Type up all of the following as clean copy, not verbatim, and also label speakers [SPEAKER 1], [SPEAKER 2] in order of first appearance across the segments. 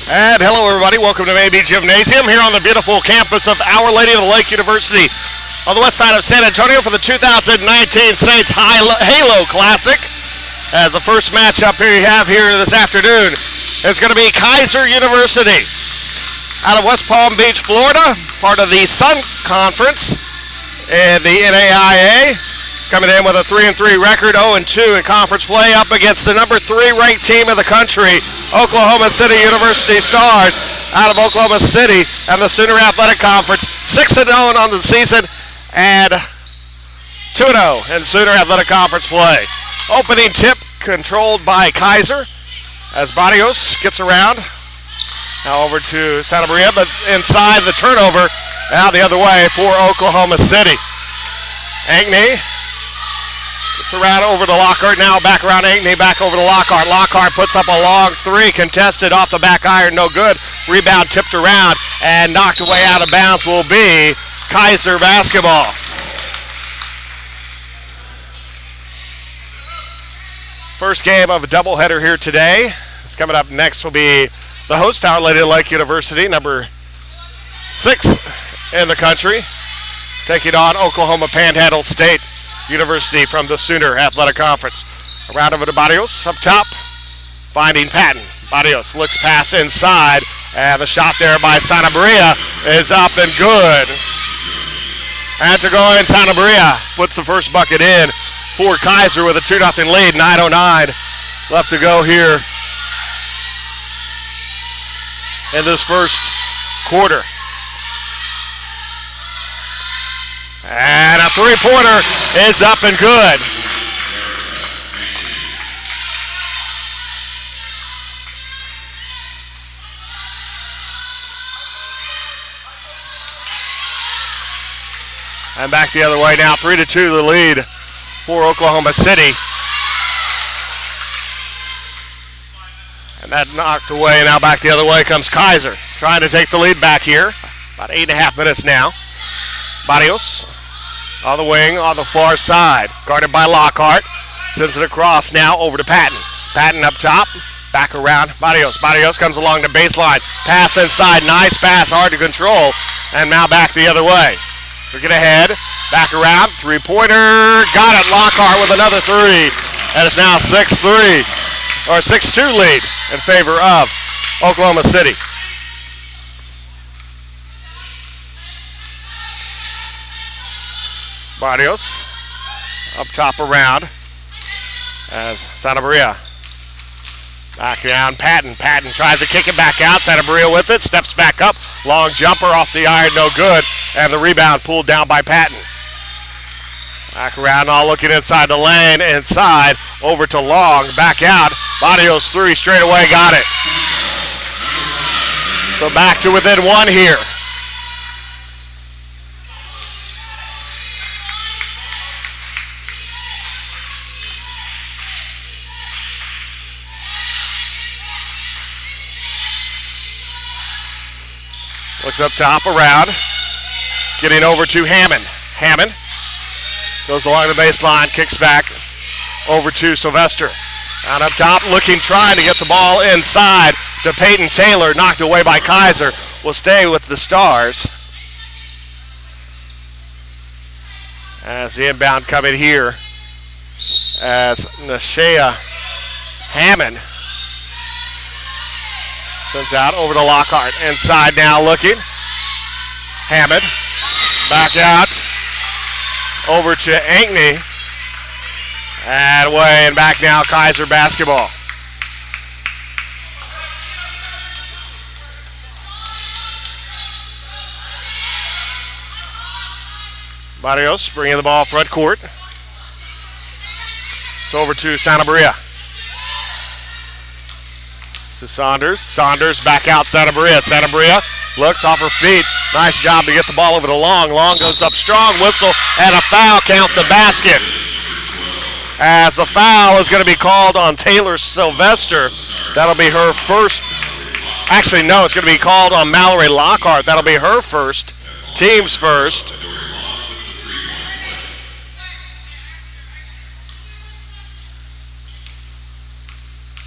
[SPEAKER 1] And hello everybody, welcome to AB Gymnasium here on the beautiful campus of Our Lady of the Lake University on the west side of San Antonio for the 2019 Saints Halo Classic. As the first matchup here you have here this afternoon is going to be Kaiser University out of West Palm Beach, Florida, part of the Sun Conference in the NAIA. Coming in with a 3-3 record, 0-2 in conference play, up against the number 3 ranked team in the country, Oklahoma City University Stars, out of Oklahoma City and the Sooner Athletic Conference, 6-0 on the season and 2-0 in Sooner Athletic Conference play. Opening tip controlled by Kaiser as Barrios gets around. Now over to Santa Maria, but inside the turnover, now the other way for Oklahoma City. Ankney gets around over to Lockhart, now back around Ankney, back over to Lockhart. Lockhart puts up a long three, contested off the back iron, no good. Rebound tipped around and knocked away out of bounds will be Kaiser basketball. First game of a doubleheader here today. It's coming up next will be the host, Our Lady of the Lake University, number 6 in the country, taking on Oklahoma Panhandle State University from the Sooner Athletic Conference. Around over to Barrios up top, finding Patton. Barrios looks pass inside, and the shot there by Santa Maria is up and good. And to go in, Santa Maria puts the first bucket in for Kaiser with a 2-0 lead, 9:09 left to go here in this first quarter. And a three-pointer is up and good. And back the other way now, 3-2 the lead for Oklahoma City. And that knocked away, now back the other way comes Kaiser, trying to take the lead back here. About 8.5 minutes now. Barrios on the wing on the far side, guarded by Lockhart. Sends it across now over to Patton. Patton up top, back around Barrios. Barrios comes along the baseline. Pass inside, nice pass, hard to control. And now back the other way. Looking ahead, back around, three-pointer, got it. Lockhart with another three. And it's now 6-3, or 6-2 lead in favor of Oklahoma City. Barrios up top around as Santa Maria back down. Patton tries to kick it back out. Santa Maria with it, steps back up, long jumper off the iron, no good, and the rebound pulled down by Patton. Back around, all looking inside the lane, inside over to Long, back out. Barrios three straight away, got it. So back to within one here. Looks up top around, getting over to Hammond. Hammond goes along the baseline, kicks back over to Sylvester. And up top, looking, trying to get the ball inside to Peyton Taylor, knocked away by Kaiser. Will stay with the Stars. As the inbound coming here, as Nashea Hammond sends out over to Lockhart. Inside now looking. Hammond back out over to Ankney. And away and back now, Kaiser basketball. Barrios bringing the ball front court. It's over to Santa Maria. To Saunders. Saunders back out Santa Maria. Santa Maria looks off her feet. Nice job to get the ball over to Long. Long goes up strong. Whistle and a foul. Count the basket. As the foul is going to be called on Taylor Sylvester. That'll be her first. Actually, no, it's going to be called on Mallory Lockhart. That'll be her first. Team's first.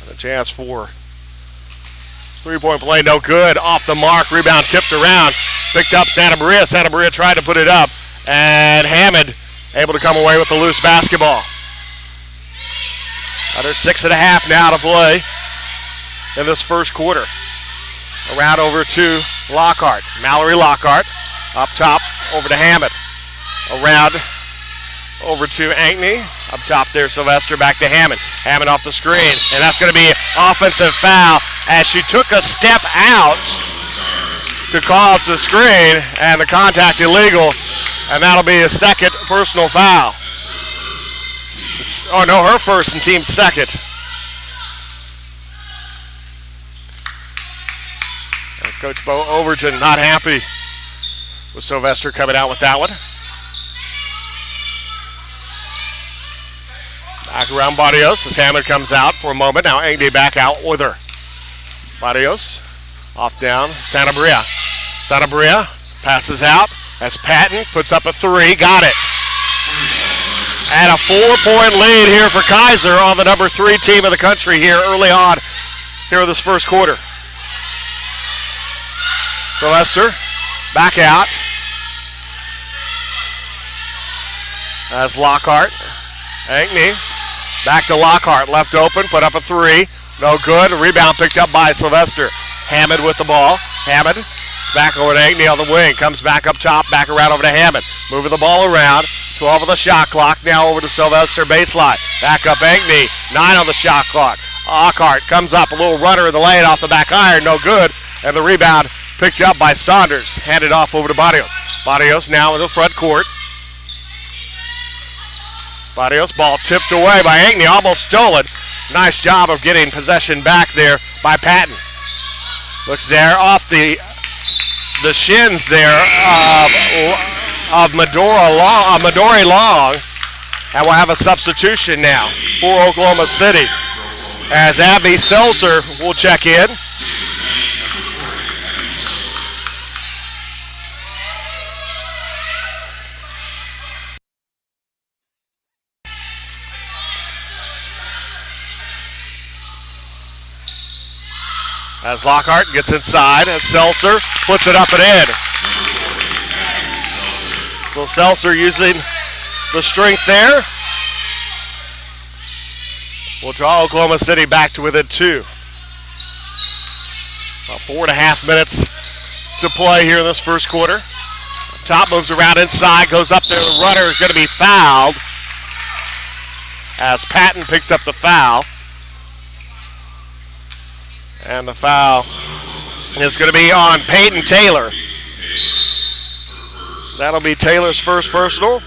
[SPEAKER 1] And a chance for Three-point play, no good. Off the mark, rebound tipped around. Picked up Santa Maria. Santa Maria tried to put it up. And Hammond able to come away with the loose basketball. Another 6.5 now to play in this first quarter. Around over to Lockhart. Mallory Lockhart up top over to Hammond. Around over to Ankney. Up top there, Sylvester back to Hammond. Hammond off the screen, and that's going to be offensive foul as she took a step out to cause the screen, and the contact illegal, and that'll be a second personal foul. Oh no, her first and team's second. And Coach Bo Overton not happy with Sylvester coming out with that one. Back around Barrios as Hammond comes out for a moment. Now Ankney back out with her. Barrios off down. Santa Maria. Santa Maria passes out as Patton puts up a three. Got it. And a 4-point lead here for Kaiser on the number 3 team of the country here early on here in this first quarter. Sylvester back out as Lockhart. Ankney back to Lockhart, left open, put up a three, no good. Rebound picked up by Sylvester. Hammond with the ball. Hammond is back over to Ankney on the wing, comes back up top, back around over to Hammond. Moving the ball around, 12 on the shot clock, now over to Sylvester baseline. Back up Ankney, 9 on the shot clock. Lockhart comes up, a little runner in the lane off the back iron, no good. And the rebound picked up by Saunders, handed off over to Barrios. Barrios now in the front court. Barrios, ball tipped away by Ankney, almost stolen. Nice job of getting possession back there by Patton. Looks there off the shins there of Midori Long. And we'll have a substitution now for Oklahoma City as Abby Seltzer will check in. As Lockhart gets inside, as Seltzer puts it up and in. So Seltzer using the strength there will draw Oklahoma City back to within 2. About 4.5 minutes to play here in this first quarter. Top moves around inside, goes up there. The runner is going to be fouled as Patton picks up the foul. And the foul is going to be on Peyton Taylor. That'll be Taylor's first personal.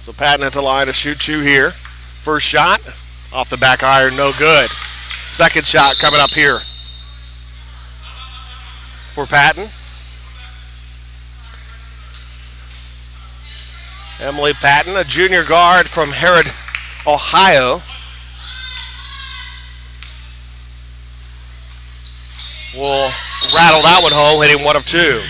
[SPEAKER 1] So Patton at the line to shoot 2 here. First shot off the back iron, no good. Second shot coming up here for Patton. Emily Patton, a junior guard from Herod, Ohio. Will rattle that one home, hitting 1 of 2.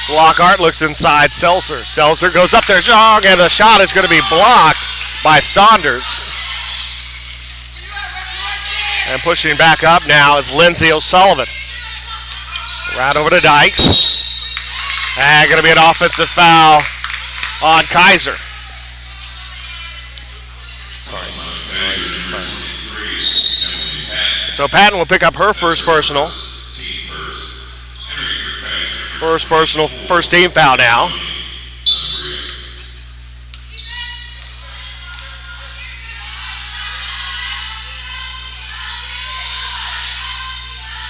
[SPEAKER 1] Lockhart looks inside Seltzer. Seltzer goes up there, and the shot is going to be blocked by Saunders. And pushing back up now is Lindsay O'Sullivan. Right over to Dykes. And going to be an offensive foul on Kaiser. So Patton will pick up her first personal. First team foul now.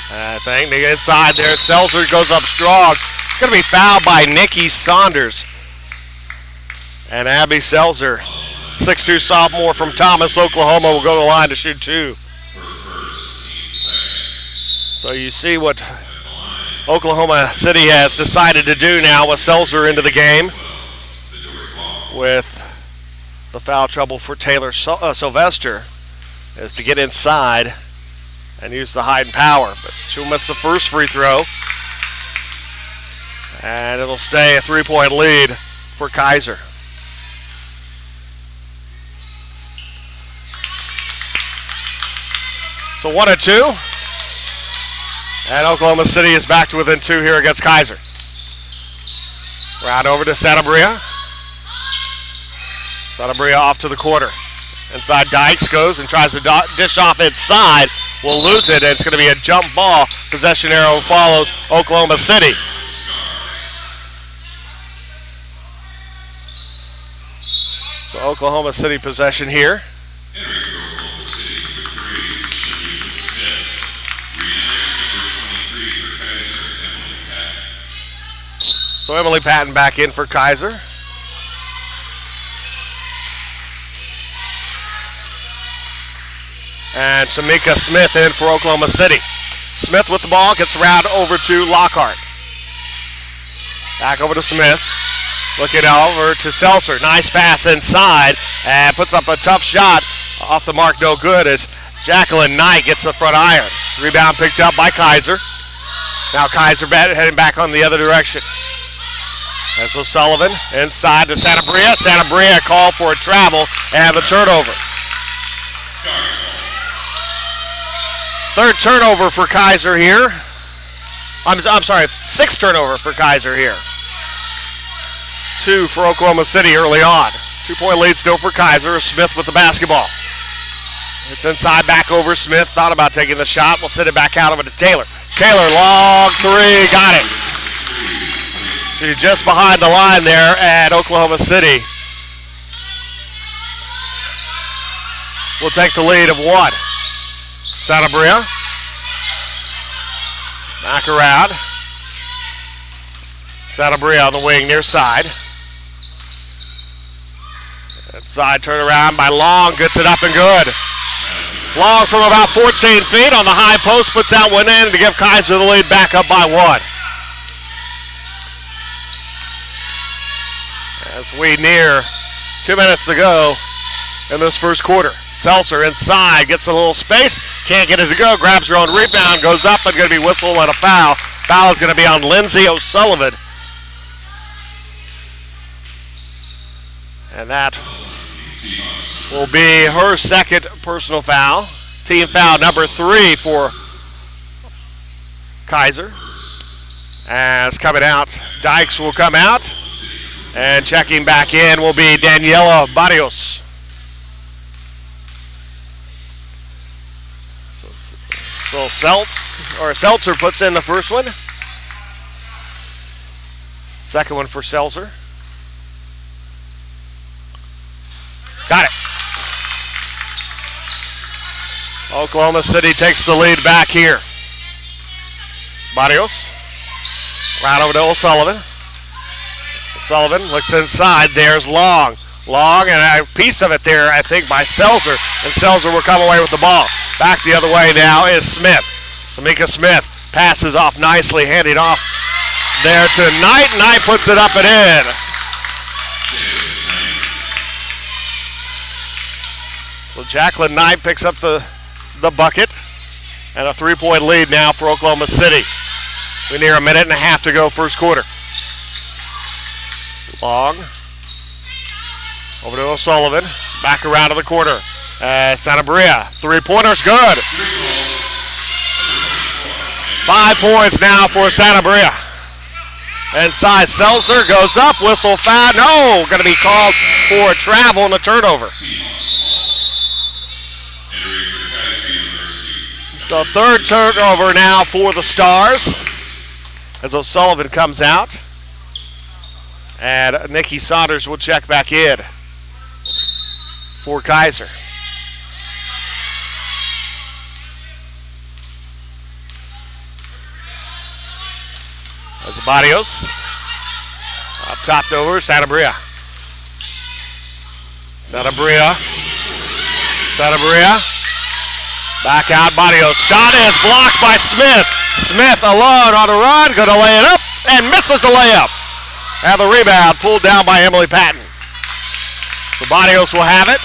[SPEAKER 1] That's Ankney inside there. Seltzer goes up strong. It's going to be fouled by Nikki Saunders. And Abby Seltzer, 6'2" sophomore from Thomas, Oklahoma, will go to the line to shoot 2. So you see what Oklahoma City has decided to do now with Seltzer into the game. with the foul trouble for Taylor Sylvester is to get inside and use the height and power. But she'll miss the first free throw. And it'll stay a 3-point lead for Kaiser. So 1-2. And Oklahoma City is back to within 2 here against Kaiser. Round over to Santa Maria. Santa Maria off to the corner. Inside Dykes goes and tries to dish off inside. Will lose it, and it's going to be a jump ball. Possession arrow follows Oklahoma City. So Oklahoma City possession here. So Emily Patton back in for Kaiser. And Shamika Smith in for Oklahoma City. Smith with the ball, gets around over to Lockhart. Back over to Smith. Looking over to Seltzer. Nice pass inside and puts up a tough shot. Off the mark, no good as Jacqueline Knight gets the front iron. Rebound picked up by Kaiser. Now Kaiser heading back on the other direction. That's O'Sullivan inside to Santa Maria. Santa Maria call for a travel and the turnover. Third turnover for Kaiser here. I'm sorry, 6th turnover for Kaiser here. 2 for Oklahoma City early on. 2-point lead still for Kaiser. Smith with the basketball. It's inside, back over Smith. Thought about taking the shot. We'll send it back out over to Taylor. Taylor, long 3, got it. She's just behind the line there at Oklahoma City. We'll take the lead of 1. Santa Maria. Back around. Santa Maria on the wing near side. Inside turnaround by Long. Gets it up and good. Long from about 14 feet on the high post. Puts out one in to give Kaiser the lead back up by 1. As we near 2 minutes to go in this first quarter. Seltzer inside, gets a little space, can't get it to go, grabs her own rebound, goes up, and going to be whistled and a foul. Foul is going to be on Lindsay O'Sullivan. And that will be her second personal foul. Team foul number 3 for Kaiser. As coming out, Dykes will come out. And checking back in will be Daniela Barrios. So Seltzer puts in the first one. Second one for Seltzer. Got it. Oklahoma City takes the lead back here. Barrios. Right over to O'Sullivan. O'Sullivan looks inside. There's Long. Long, and a piece of it there, I think, by Seltzer. And Seltzer will come away with the ball. Back the other way now is Smith. Shamika Smith passes off nicely, handing off there to Knight. Knight puts it up and in. So Jacqueline Knight picks up the bucket. And a 3-point lead now for Oklahoma City. We're near a minute and a half to go first quarter. Long. Over to O'Sullivan. Back around to the corner. Santa Maria. 3-pointer's good. 5 points now for Santa Maria. Inside Seltzer goes up. Whistle foul. No. Going to be called for a travel and a turnover. So third turnover now for the Stars. As O'Sullivan comes out. And Nikki Saunders will check back in for Kaiser. As Barrios up topped over Santa Maria. Santa Maria. Back out Barrios. Shot is blocked by Smith. Smith alone on the run. Going to lay it up and misses the layup. And the rebound pulled down by Emily Patton. So Barrios will have it.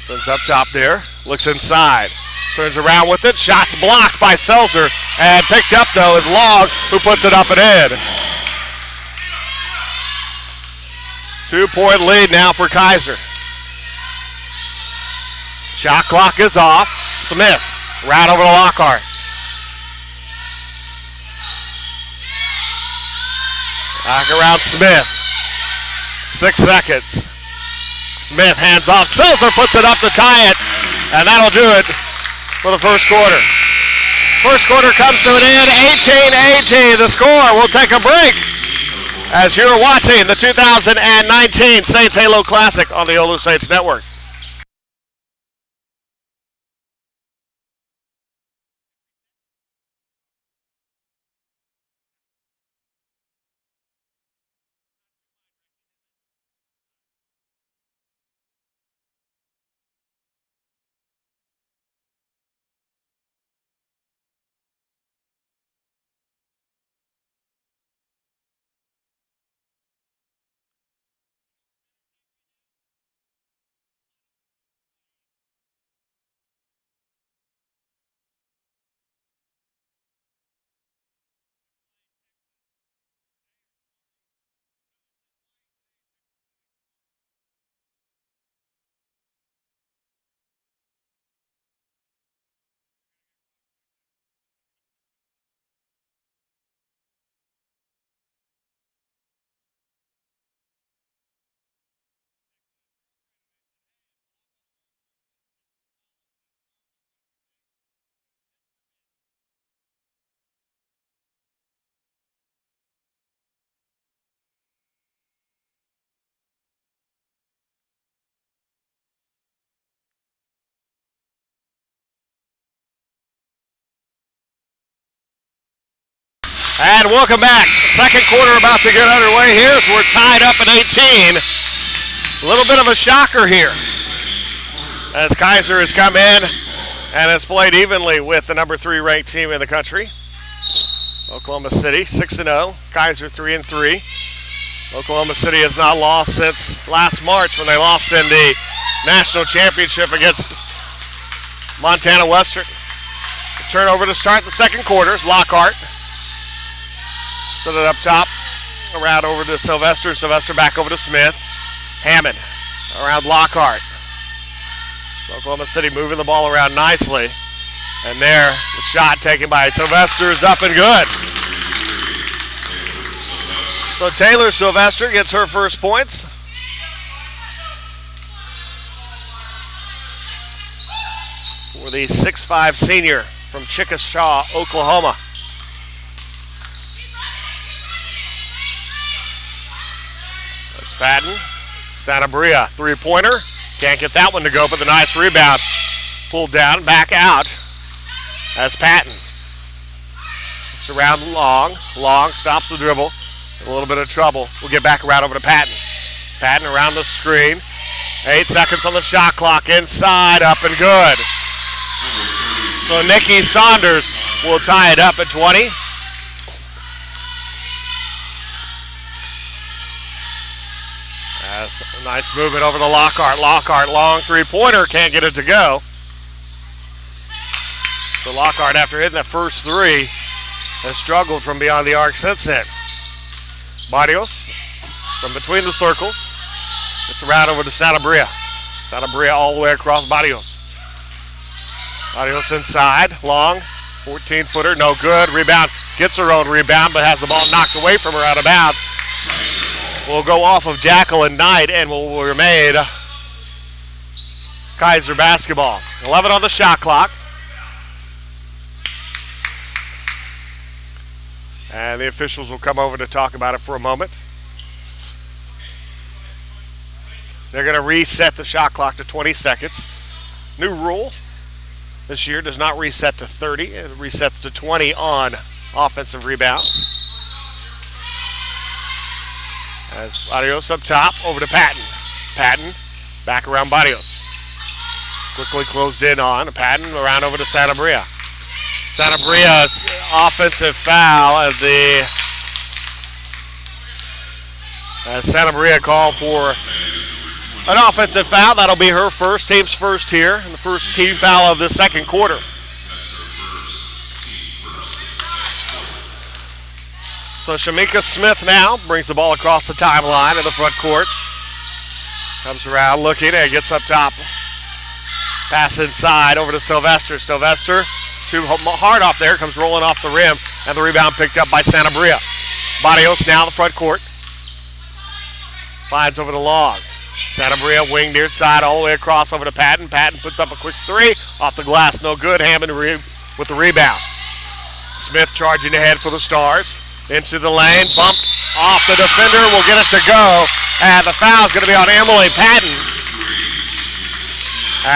[SPEAKER 1] Sends up top there. Looks inside. Turns around with it. Shots blocked by Seltzer. And picked up, though, is Long, who puts it up and in. 2-point lead now for Kaiser. Shot clock is off. Smith, right over to Lockhart. Back around Smith. 6 seconds. Smith hands off. Seltzer puts it up to tie it. And that'll do it for the first quarter. First quarter comes to an end. 18-18 the score. We'll take a break as you're watching the 2019 Saints Halo Classic on the OLLU Saints Network. And welcome back. Second quarter about to get underway here as we're tied up at 18. A little bit of a shocker here as Kaiser has come in and has played evenly with the number 3 ranked team in the country. Oklahoma City 6-0, Kaiser 3-3. Oklahoma City has not lost since last March when they lost in the national championship against Montana Western. The turnover to start the second quarter is Lockhart. Set it up top, around over to Sylvester. Sylvester back over to Smith. Hammond around Lockhart. So Oklahoma City moving the ball around nicely. And there, the shot taken by Sylvester is up and good. So Taylor Sylvester gets her first points. For the 6'5" senior from Chickasaw, Oklahoma. Patton, Santa Maria, 3-pointer. Can't get that one to go, but the nice rebound. Pulled down, back out as Patton. It's around Long. Long stops the dribble. A little bit of trouble. We'll get back around over to Patton. Patton around the screen. 8 seconds on the shot clock. Inside, up and good. So Nikki Saunders will tie it up at 20. Nice movement over to Lockhart. Lockhart, long 3-pointer, can't get it to go. So Lockhart, after hitting that first 3, has struggled from beyond the arc since then. Barrios from between the circles. It's around over to Santa Maria. Santa Maria all the way across Barrios. Barrios inside, long, 14-footer, no good. Rebound, gets her own rebound, but has the ball knocked away from her out of bounds. Will go off of Jacqueline Knight and will remain Kaiser basketball. 11 on the shot clock. And the officials will come over to talk about it for a moment. They're going to reset the shot clock to 20 seconds. New rule this year does not reset to 30. It resets to 20 on offensive rebounds. As Barrios up top, over to Patton. Patton, back around Barrios. Quickly closed in on. Patton around over to Santa Maria. Santa Maria's offensive foul as Santa Maria called for an offensive foul. That'll be her first, team's first here, and the first team foul of the second quarter. So Shamika Smith now brings the ball across the timeline in the front court. Comes around looking and gets up top. Pass inside over to Sylvester. Sylvester, too hard off there, comes rolling off the rim, and the rebound picked up by Santa Maria. Barrios now in the front court. Finds over to Long. Santa Maria wing near side all the way across over to Patton. Patton puts up a quick three. Off the glass, no good. Hammond with the rebound. Smith charging ahead for the Stars. Into the lane, bumped off the defender, will get it to go. And the foul is going to be on Emily Patton.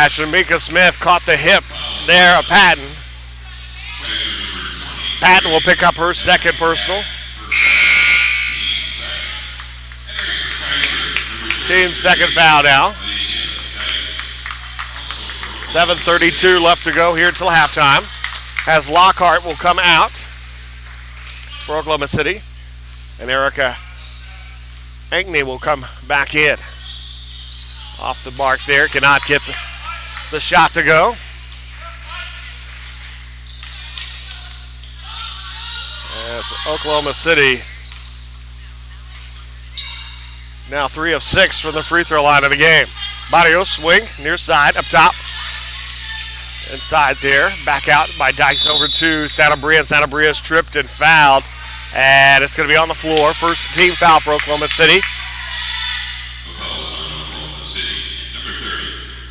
[SPEAKER 1] Shamika Smith caught the hip there of Patton. Patton will pick up her second personal. Team's second foul now. 7:32 left to go here till halftime. As Lockhart will come out for Oklahoma City. And Erica Ankney will come back in. Off the mark there, cannot get the shot to go. As Oklahoma City now 3 of 6 from the free throw line of the game. Barrios wing, near side, up top. Inside there, back out by Dykes over to Santa Maria. Santa Maria's tripped and fouled. And it's going to be on the floor. First team foul for Oklahoma City.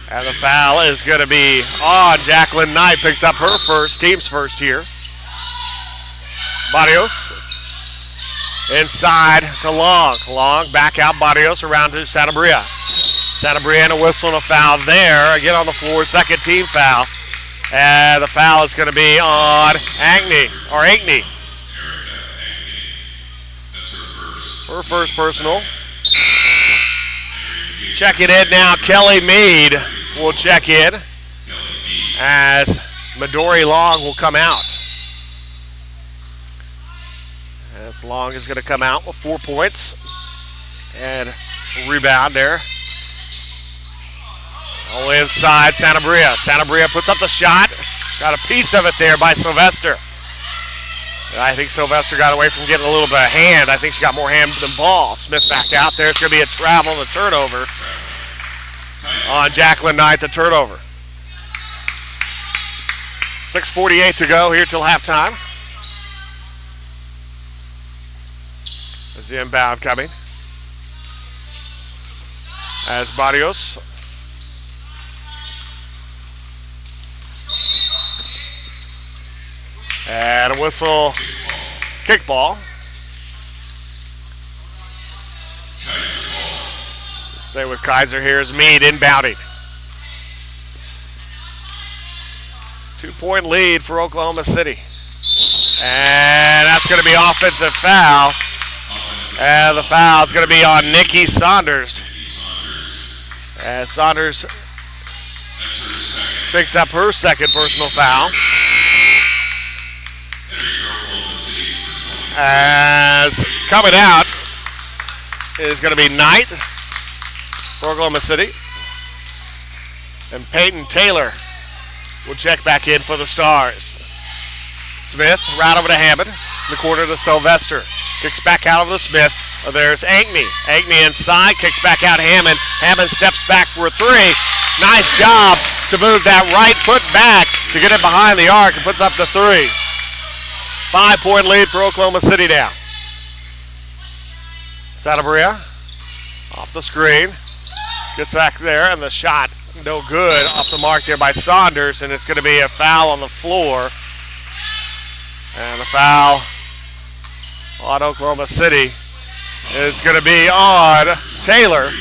[SPEAKER 1] And the foul is going to be on Jacqueline Knight. Picks up her first, team's first here. Barrios inside to Long. Long back out, Barrios around to Santa Maria. Santa Maria and a whistle and a foul there. Again on the floor, second team foul. And the foul is going to be on Ankney. Her first personal. Checking in now, Kelly Mead will check in as Midori Long will come out. As Long is going to come out with 4 points and a rebound there. All inside Santa Maria. Santa Maria puts up the shot. Got a piece of it there by Sylvester. I think Sylvester got away from getting a little bit of hand. I think she got more hand than ball. Smith back out there. It's going to be a travel and a turnover on Jacqueline Knight, the turnover. 6:48 to go here till halftime. There's the inbound coming. As Barrios. And a whistle, kickball. Stay with Kaiser here as Mead inbounding. 2-point lead for Oklahoma City. And that's going to be offensive foul. And the foul is going to be on Nikki Saunders. And Saunders picks up her second personal foul. As coming out is going to be Knight for Oklahoma City. And Peyton Taylor will check back in for the Stars. Smith right over to Hammond. In the corner to Sylvester. Kicks back out of the Smith. There's Ankney. Ankney inside. Kicks back out Hammond. Hammond steps back for a three. Nice job to move that right foot back to get it behind the arc and puts up the three. 5-point lead for Oklahoma City now. Santa Maria off the screen. Gets back there, and the shot no good off the mark there by Saunders, and it's going to be a foul on the floor. And the foul on Oklahoma City is going to be on Taylor.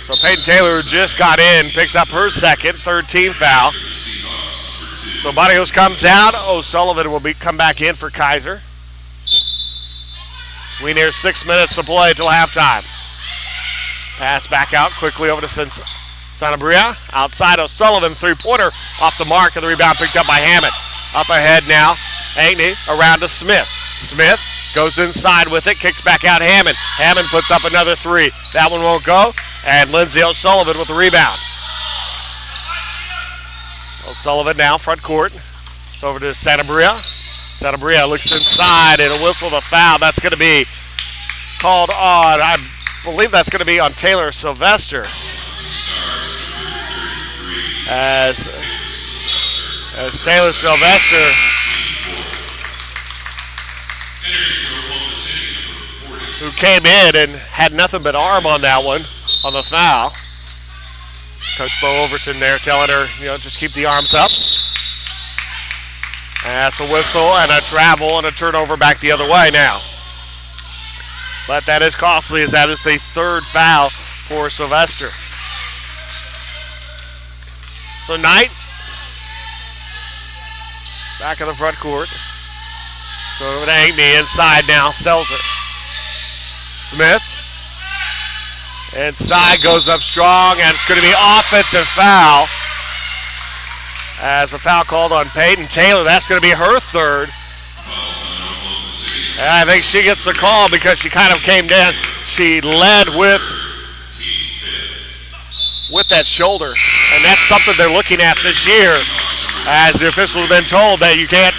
[SPEAKER 1] So Peyton Taylor, who just got in, picks up her second, third team foul. So Barrios comes out. O'Sullivan will come back in for Kaiser. So we near 6 minutes to play until halftime. Pass back out quickly over to Santa Maria outside O'Sullivan, three-pointer off the mark, and the rebound picked up by Hammond. Up ahead now, Ankney around to Smith. Smith goes inside with it, kicks back out Hammond. Hammond puts up another three. That one won't go, and Lindsay O'Sullivan with the rebound. O'Sullivan now front court. It's over to Santa Maria. Santa Maria looks inside and a whistle to foul. That's going to be called on, I believe that's going to be on Taylor Sylvester. As Taylor Sylvester who came in and had nothing but arm on that one on the foul. Coach Bo Overton there telling her, just keep the arms up. And that's a whistle and a travel and a turnover back the other way now. But that is costly, as that is the third foul for Sylvester. So Knight back in the front court. So over to Ankney inside now, Seltzer. Smith inside, goes up strong, and it's going to be offensive foul. As a foul called on Peyton Taylor, that's going to be her third. And I think she gets the call because she kind of came down. She led with that shoulder, and that's something they're looking at this year, as the officials have been told that you can't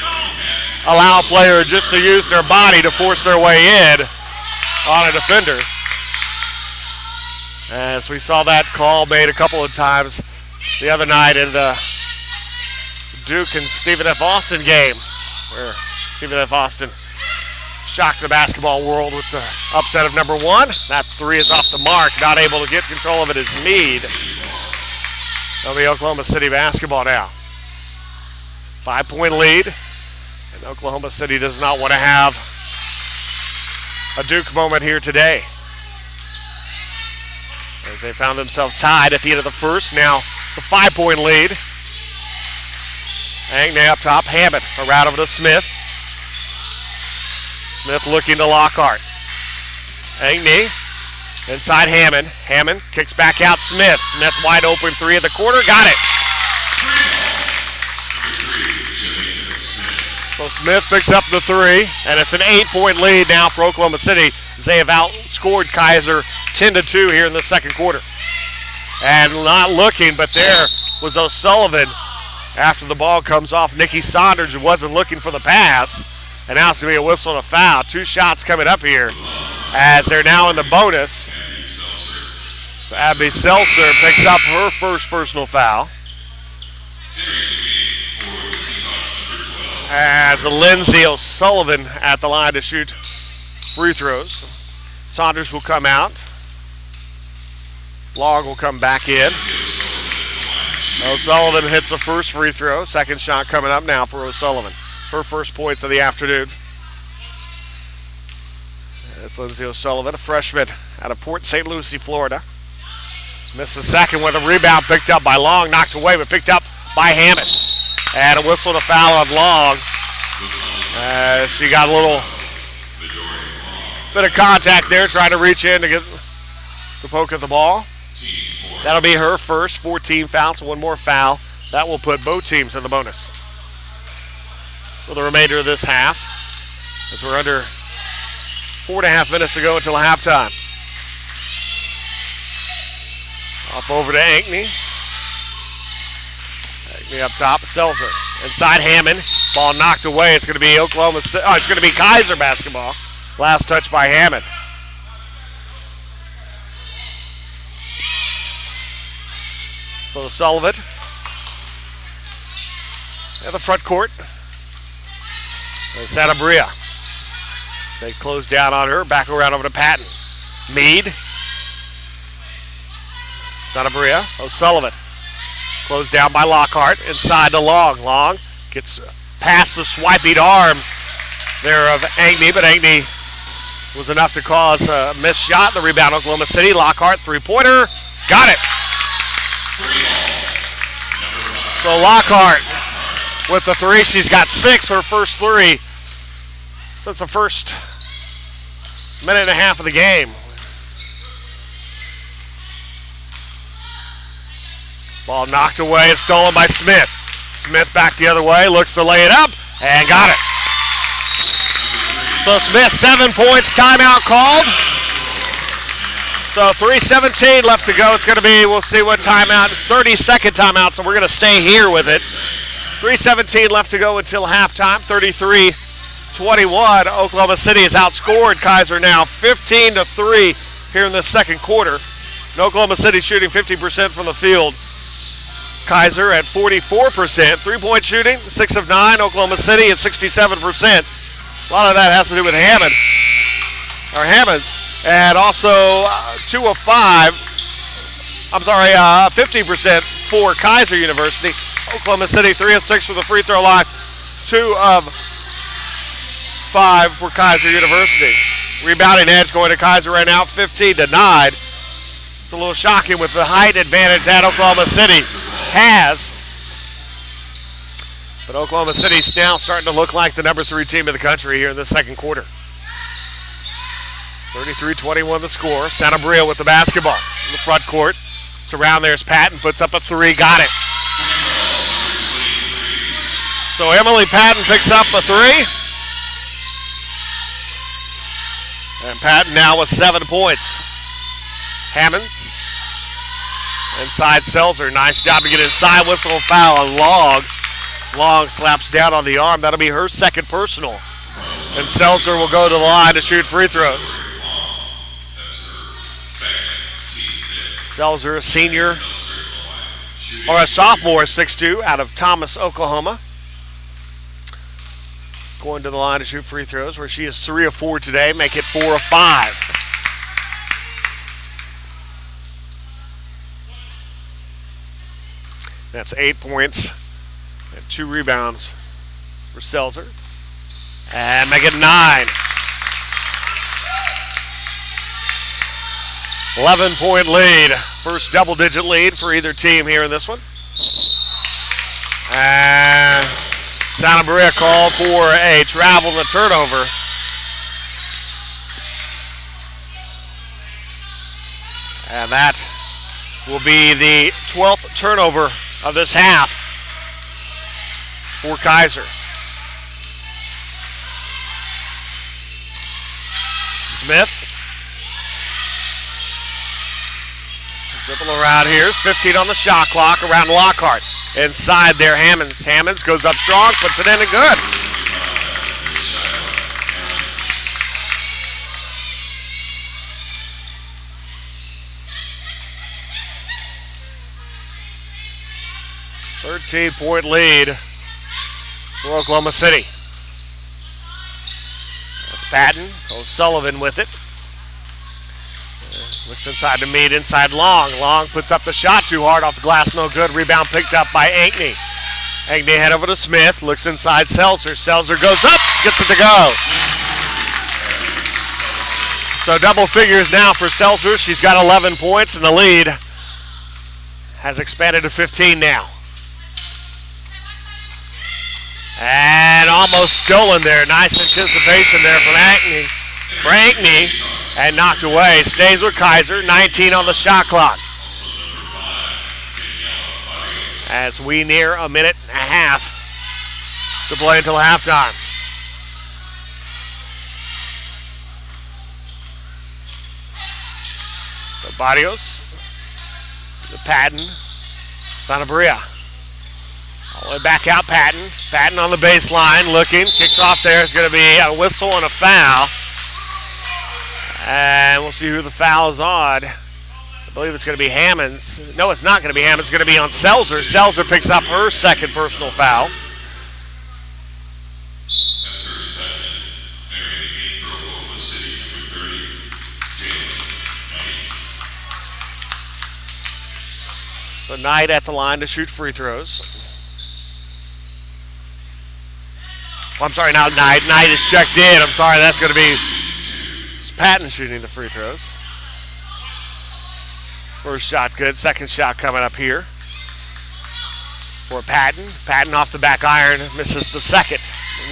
[SPEAKER 1] allow a player just to use their body to force their way in on a defender. As we saw that call made a couple of times the other night in the Duke and Stephen F. Austin game, where Stephen F. Austin shocked the basketball world with the upset of number one. That three is off the mark, not able to get control of it is Meade. That'll be Oklahoma City basketball now. 5-point lead, and Oklahoma City does not want to have a Duke moment here today, as they found themselves tied at the end of the first. Now the 5-point lead. Ankney up top, Hammond around over to Smith. Smith looking to Lockhart. Ankney inside Hammond. Hammond kicks back out Smith. Smith wide open three at the corner. Got it. So Smith picks up the three, and it's an 8-point lead now for Oklahoma City, as they have outscored Kaiser 10-2 here in the second quarter. And not looking, but there was O'Sullivan after the ball comes off Nikki Saunders, who wasn't looking for the pass. And now it's going to be a whistle and a foul. Two shots coming up here as they're now in the bonus. So Abby Seltzer picks up her first personal foul. As Lindsay O'Sullivan at the line to shoot free throws. Saunders will come out. Long will come back in. O'Sullivan hits the first free throw. Second shot coming up now for O'Sullivan. Her first points of the afternoon. That's Lindsay O'Sullivan, a freshman out of Port St. Lucie, Florida. Missed the second with a rebound picked up by Long, knocked away, but picked up by Hammond. And a whistle to foul on Long. She got a little bit of contact there, trying to reach in to get the poke at the ball. That'll be her first, 14 fouls, one more foul. That will put both teams in the bonus for the remainder of this half, as we're under 4.5 minutes to go until halftime. Off over to Ankney. Ankney up top, Seltzer. Inside Hammond, ball knocked away. It's going to be it's going to be Kaiser basketball. Last touch by Hammond. So Sullivan at the front court. And Santa Maria. They close down on her. Back around over to Patton. Meade. Santa Maria. O'Sullivan. Closed down by Lockhart. Inside to Long. Long gets past the swiping arms there of Ankney, but Ankney was enough to cause a missed shot. The rebound, Oklahoma City. Lockhart, three-pointer. Got it. So Lockhart with the three. She's got 6, her first three since the first minute and a half of the game. Ball knocked away and stolen by Smith. Smith back the other way, looks to lay it up, and got it. So Smith, 7 points, timeout called. So 3:17 left to go. It's going to be, we'll see what timeout, 30-second timeout, so we're going to stay here with it. 3:17 left to go until halftime, 33-21. Oklahoma City has outscored Kaiser now 15-3 here in the second quarter. And Oklahoma City shooting 50% from the field. Kaiser at 44%. Three-point shooting, 6 of 9. Oklahoma City at 67%. A lot of that has to do with Hammonds. And also 2 of 5. 50% for Kaiser University. Oklahoma City 3 of 6 from the free throw line. 2 of 5 for Kaiser University. Rebounding edge going to Kaiser right now, 15-9. It's a little shocking with the height advantage that Oklahoma City has. But Oklahoma City's now starting to look like the number 3 team in the country here in the second quarter. 33-21 the score. Santa Maria with the basketball in the front court. It's around there as Patton puts up a 3, got it. So Emily Patton picks up a 3. And Patton now with 7 points. Hammonds. Inside Seltzer. Nice job to get inside. Whistle foul on Long. Long slaps down on the arm. That'll be her second personal. And Seltzer will go to the line to shoot free throws. Seltzer, a senior, or a sophomore, 6'2", out of Thomas, Oklahoma. Going to the line to shoot free throws, where she is 3 of 4 today, make it 4 of 5. That's 8 points and 2 rebounds for Seltzer. And make it 9. 11-point lead. First double-digit lead for either team here in this one. And Santa Maria called for a travel and a turnover. And that will be the 12th turnover of this half for Kaiser. Smith. Dribble around here. 15 on the shot clock around Lockhart. Inside there, Hammonds. Hammonds goes up strong, puts it in and good. Thirteen-point lead for Oklahoma City. That's Patton. O'Sullivan with it. Looks inside to Meade, inside Long. Long puts up the shot too hard off the glass, no good. Rebound picked up by Ankney. Ankney head over to Smith, looks inside Seltzer. Seltzer goes up, gets it to go. So double figures now for Seltzer. She's got 11 points, and the lead has expanded to 15 now. And almost stolen there. Nice anticipation there from Ankney. For Ankney. And knocked away. Stays with Kaiser. 19 on the shot clock. As we near a minute and a half to play until halftime. So Barrios. The Patton. Santa Maria. All the way back out Patton. Patton on the baseline looking. Kicks off there. It's going to be a whistle and a foul. And we'll see who the foul is on. I believe it's going to be Hammonds. No, it's not going to be Hammonds. It's going to be on Seltzer. Seltzer picks up her second personal foul.
[SPEAKER 2] That's her second. Marrying the game for Oklahoma City, number 30, Jalen Knight.
[SPEAKER 1] So Knight at the line to shoot free throws. Oh, I'm sorry, now Knight. Knight is checked in. I'm sorry, that's going to be Patton shooting the free throws. First shot good. Second shot coming up here for Patton. Patton off the back iron. Misses the second.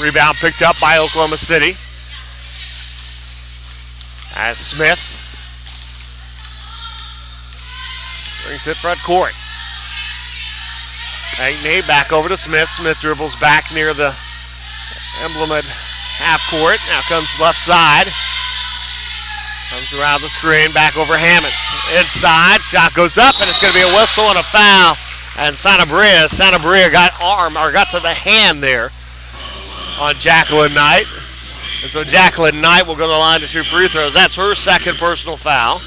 [SPEAKER 1] Rebound picked up by Oklahoma City. As Smith brings it front court. Ankney back over to Smith. Smith dribbles back near the emblem at half court. Now comes left side. Comes around the screen, back over Hammonds. Inside, shot goes up, and it's going to be a whistle and a foul. And Santabria got to the hand there on Jacqueline Knight. And so Jacqueline Knight will go to the line to shoot free throws. That's her second personal foul.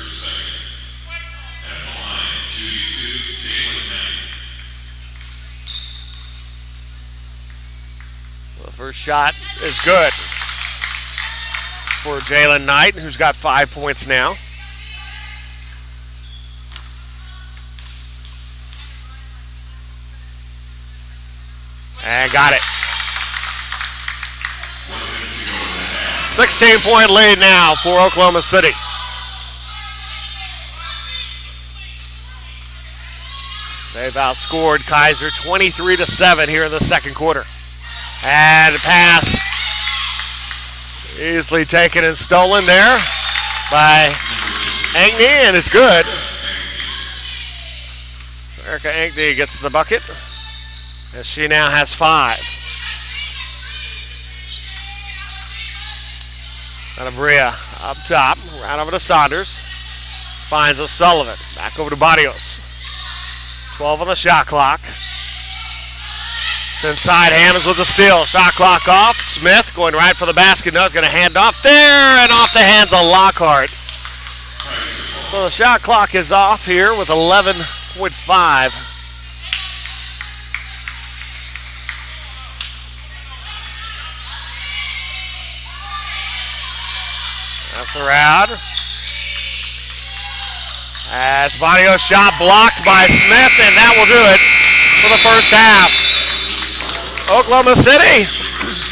[SPEAKER 1] The first shot is good for Jalen Knight, who's got 5 points now. And got it. 16-point lead now for Oklahoma City. They've outscored Kaiser 23-7 here in the second quarter. And a pass easily taken and stolen there by Ankney, and it's good. Erica Ankney gets the bucket as she now has 5. Santabria up top, right over to Saunders. Finds O'Sullivan. Back over to Barrios. 12 on the shot clock. It's inside. Hammonds with the steal. Shot clock off. Smith going right for the basket. No, it's going to hand off there and off the hands of Lockhart. So the shot clock is off here with 11.5. That's around. As Barrios shot blocked by Smith, and that will do it for the first half. Oklahoma City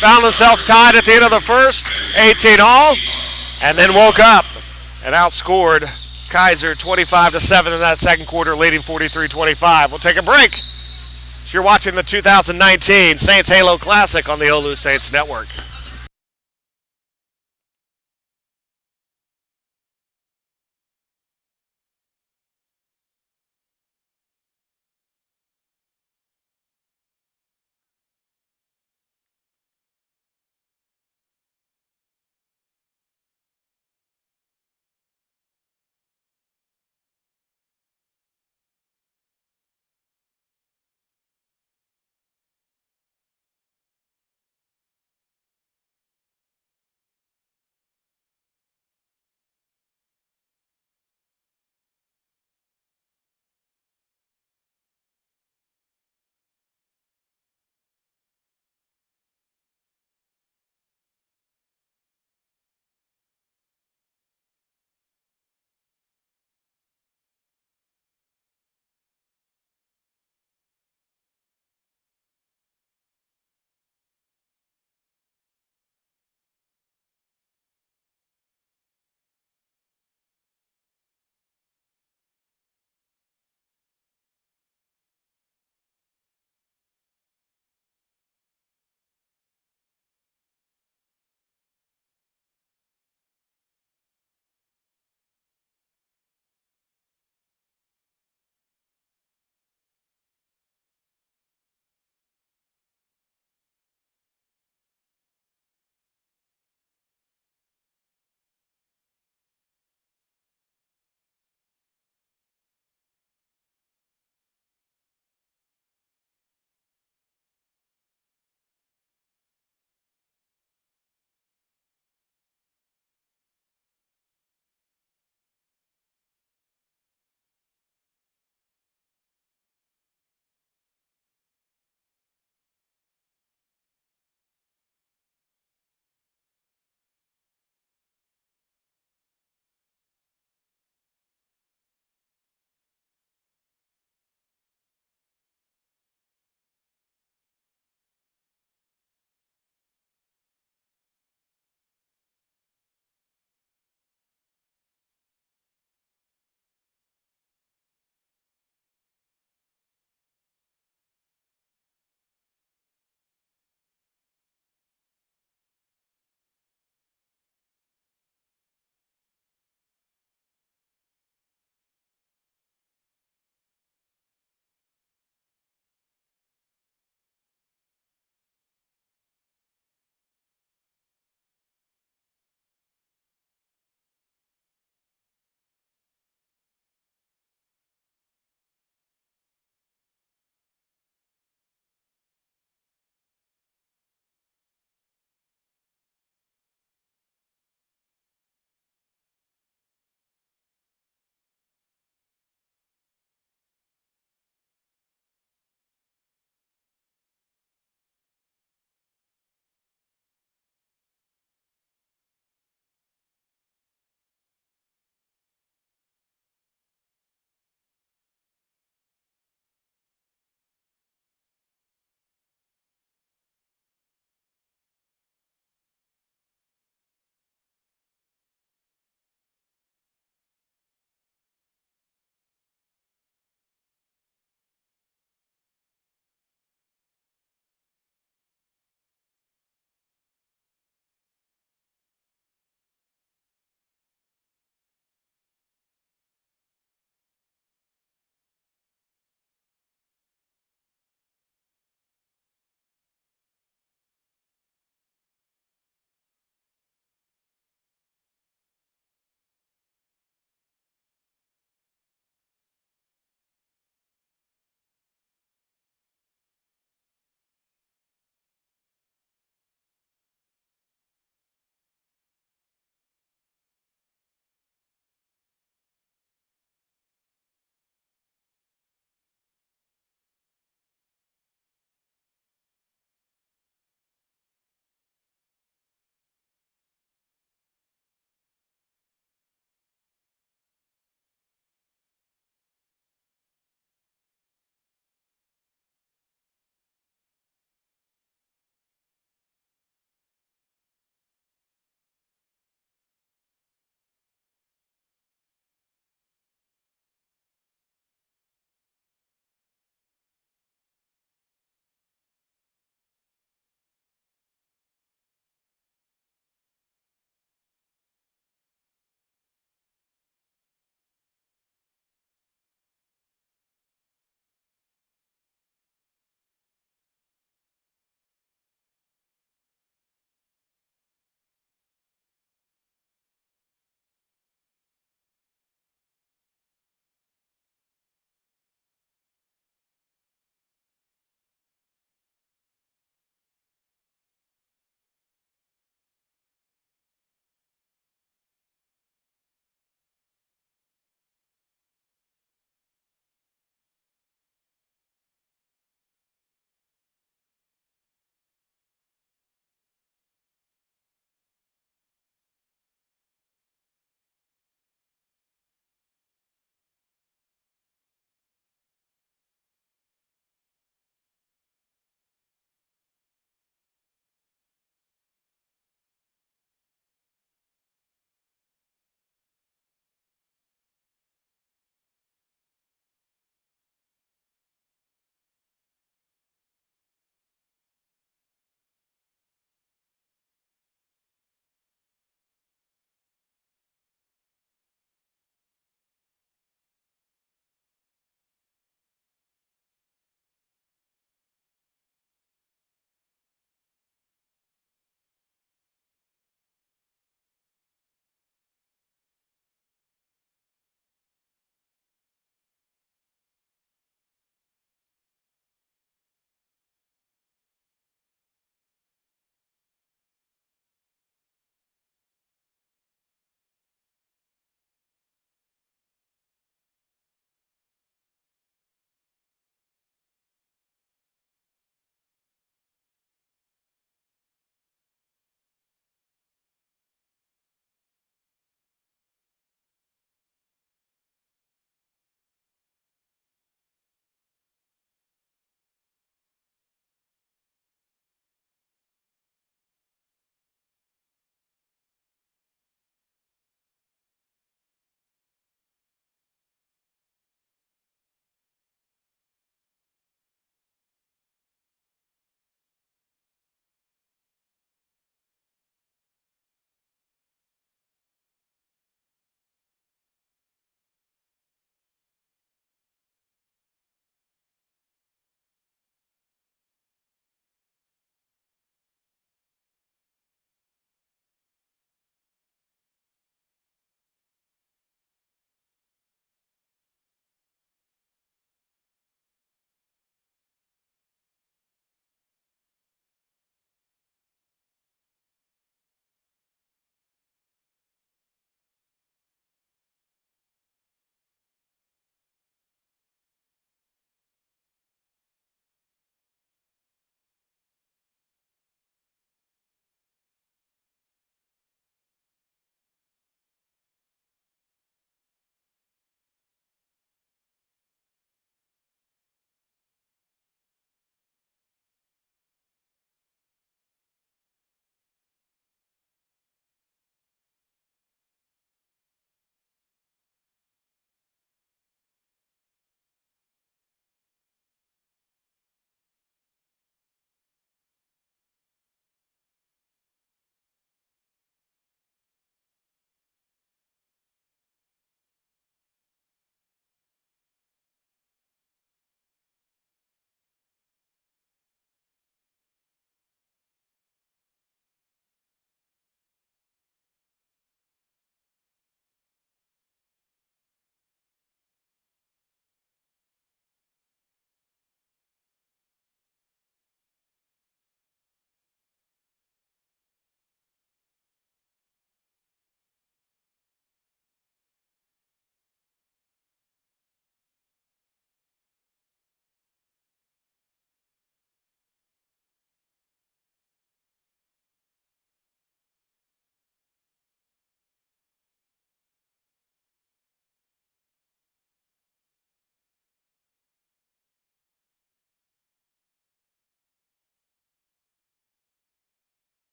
[SPEAKER 1] found themselves tied at the end of the first, 18 all, and then woke up and outscored Kaiser 25-7 in that second quarter, leading 43-25. We'll take a break. So you're watching the 2019 Saints Halo Classic on the OLLU Saints Network.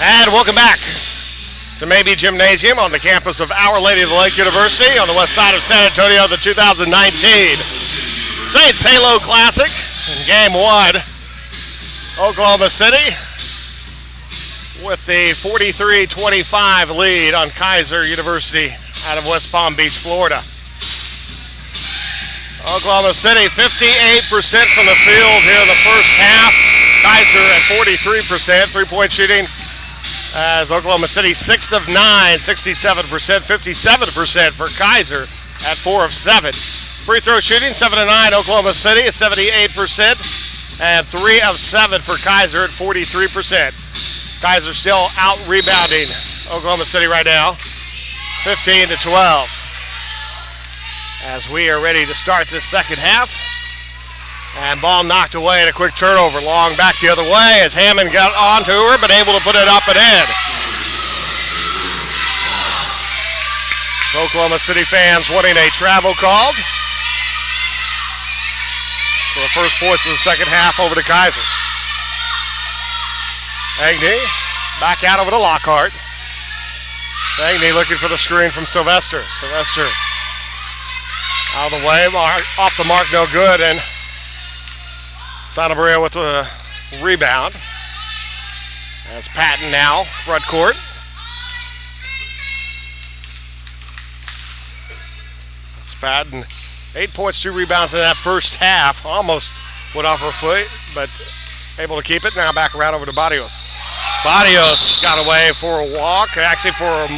[SPEAKER 1] And welcome back to Maybe Gymnasium on the campus of Our Lady of the Lake University on the west side of San Antonio, the 2019 Saints Halo Classic. In game one, Oklahoma City with the 43-25 lead on Kaiser University out of West Palm Beach, Florida. Oklahoma City 58% from the field here in the first half. Kaiser at 43%. Three-point shooting as Oklahoma City 6 of 9, 67%, 57% for Kaiser at 4 of 7. Free throw shooting 7 of 9, Oklahoma City at 78%, and 3 of 7 for Kaiser at 43%. Kaiser still out rebounding Oklahoma City right now, 15-12. As we are ready to start this second half. And ball knocked away and a quick turnover. Long back the other way as Hammond got onto her, but able to put it up and in. Oklahoma City fans wanting a travel called for the first points of the second half over to Kaiser. Agnew back out over to Lockhart. Agnew looking for the screen from Sylvester. Sylvester out of the way, off the mark, no good, and Santa Maria with the rebound. As Patton now, front court. That's Patton, 8 points, 2 rebounds in that first half. Almost went off her foot, but able to keep it. Now back around over to Barrios. Barrios got away for a walk, actually for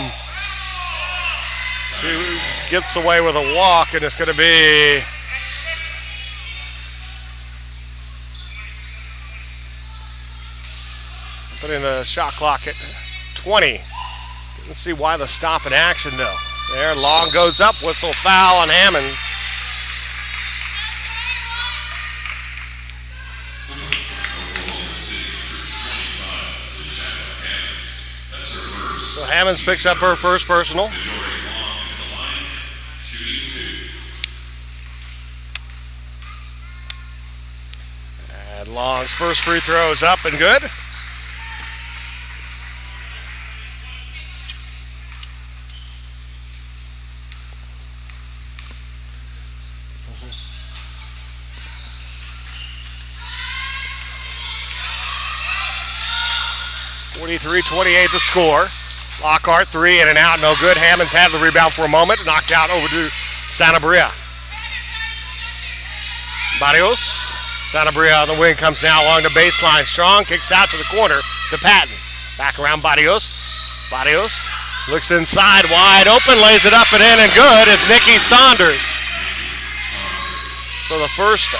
[SPEAKER 1] she gets away with a walk, and it's going to be putting the shot clock at 20. Didn't see why the stop in action though. There, Long goes up, whistle foul on Hammond. So Hammonds picks up her first personal. And Long's first free throw is up and good. .43-28 the score. Lockhart, 3 in and out, no good. Hammonds had the rebound for a moment, knocked out over to Santa Maria. Barrios, Santa Maria on the wing, comes now along the baseline. Strong kicks out to the corner to Patton. Back around Barrios. Barrios looks inside, wide open, lays it up and in, and good is Nikki Saunders. So the first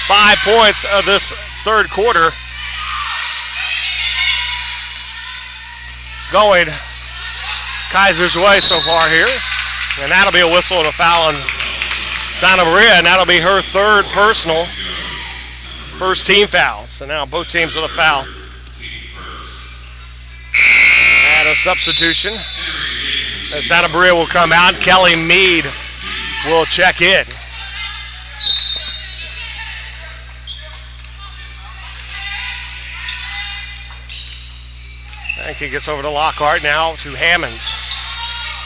[SPEAKER 1] 5 points of this third quarter going Kaiser's way so far here. And that'll be a whistle and a foul on Santa Maria, and that'll be her third personal, first team foul. So now both teams with a foul. And a substitution. And Santa Maria will come out. Kelly Mead will check in. He gets over to Lockhart, now to Hammonds.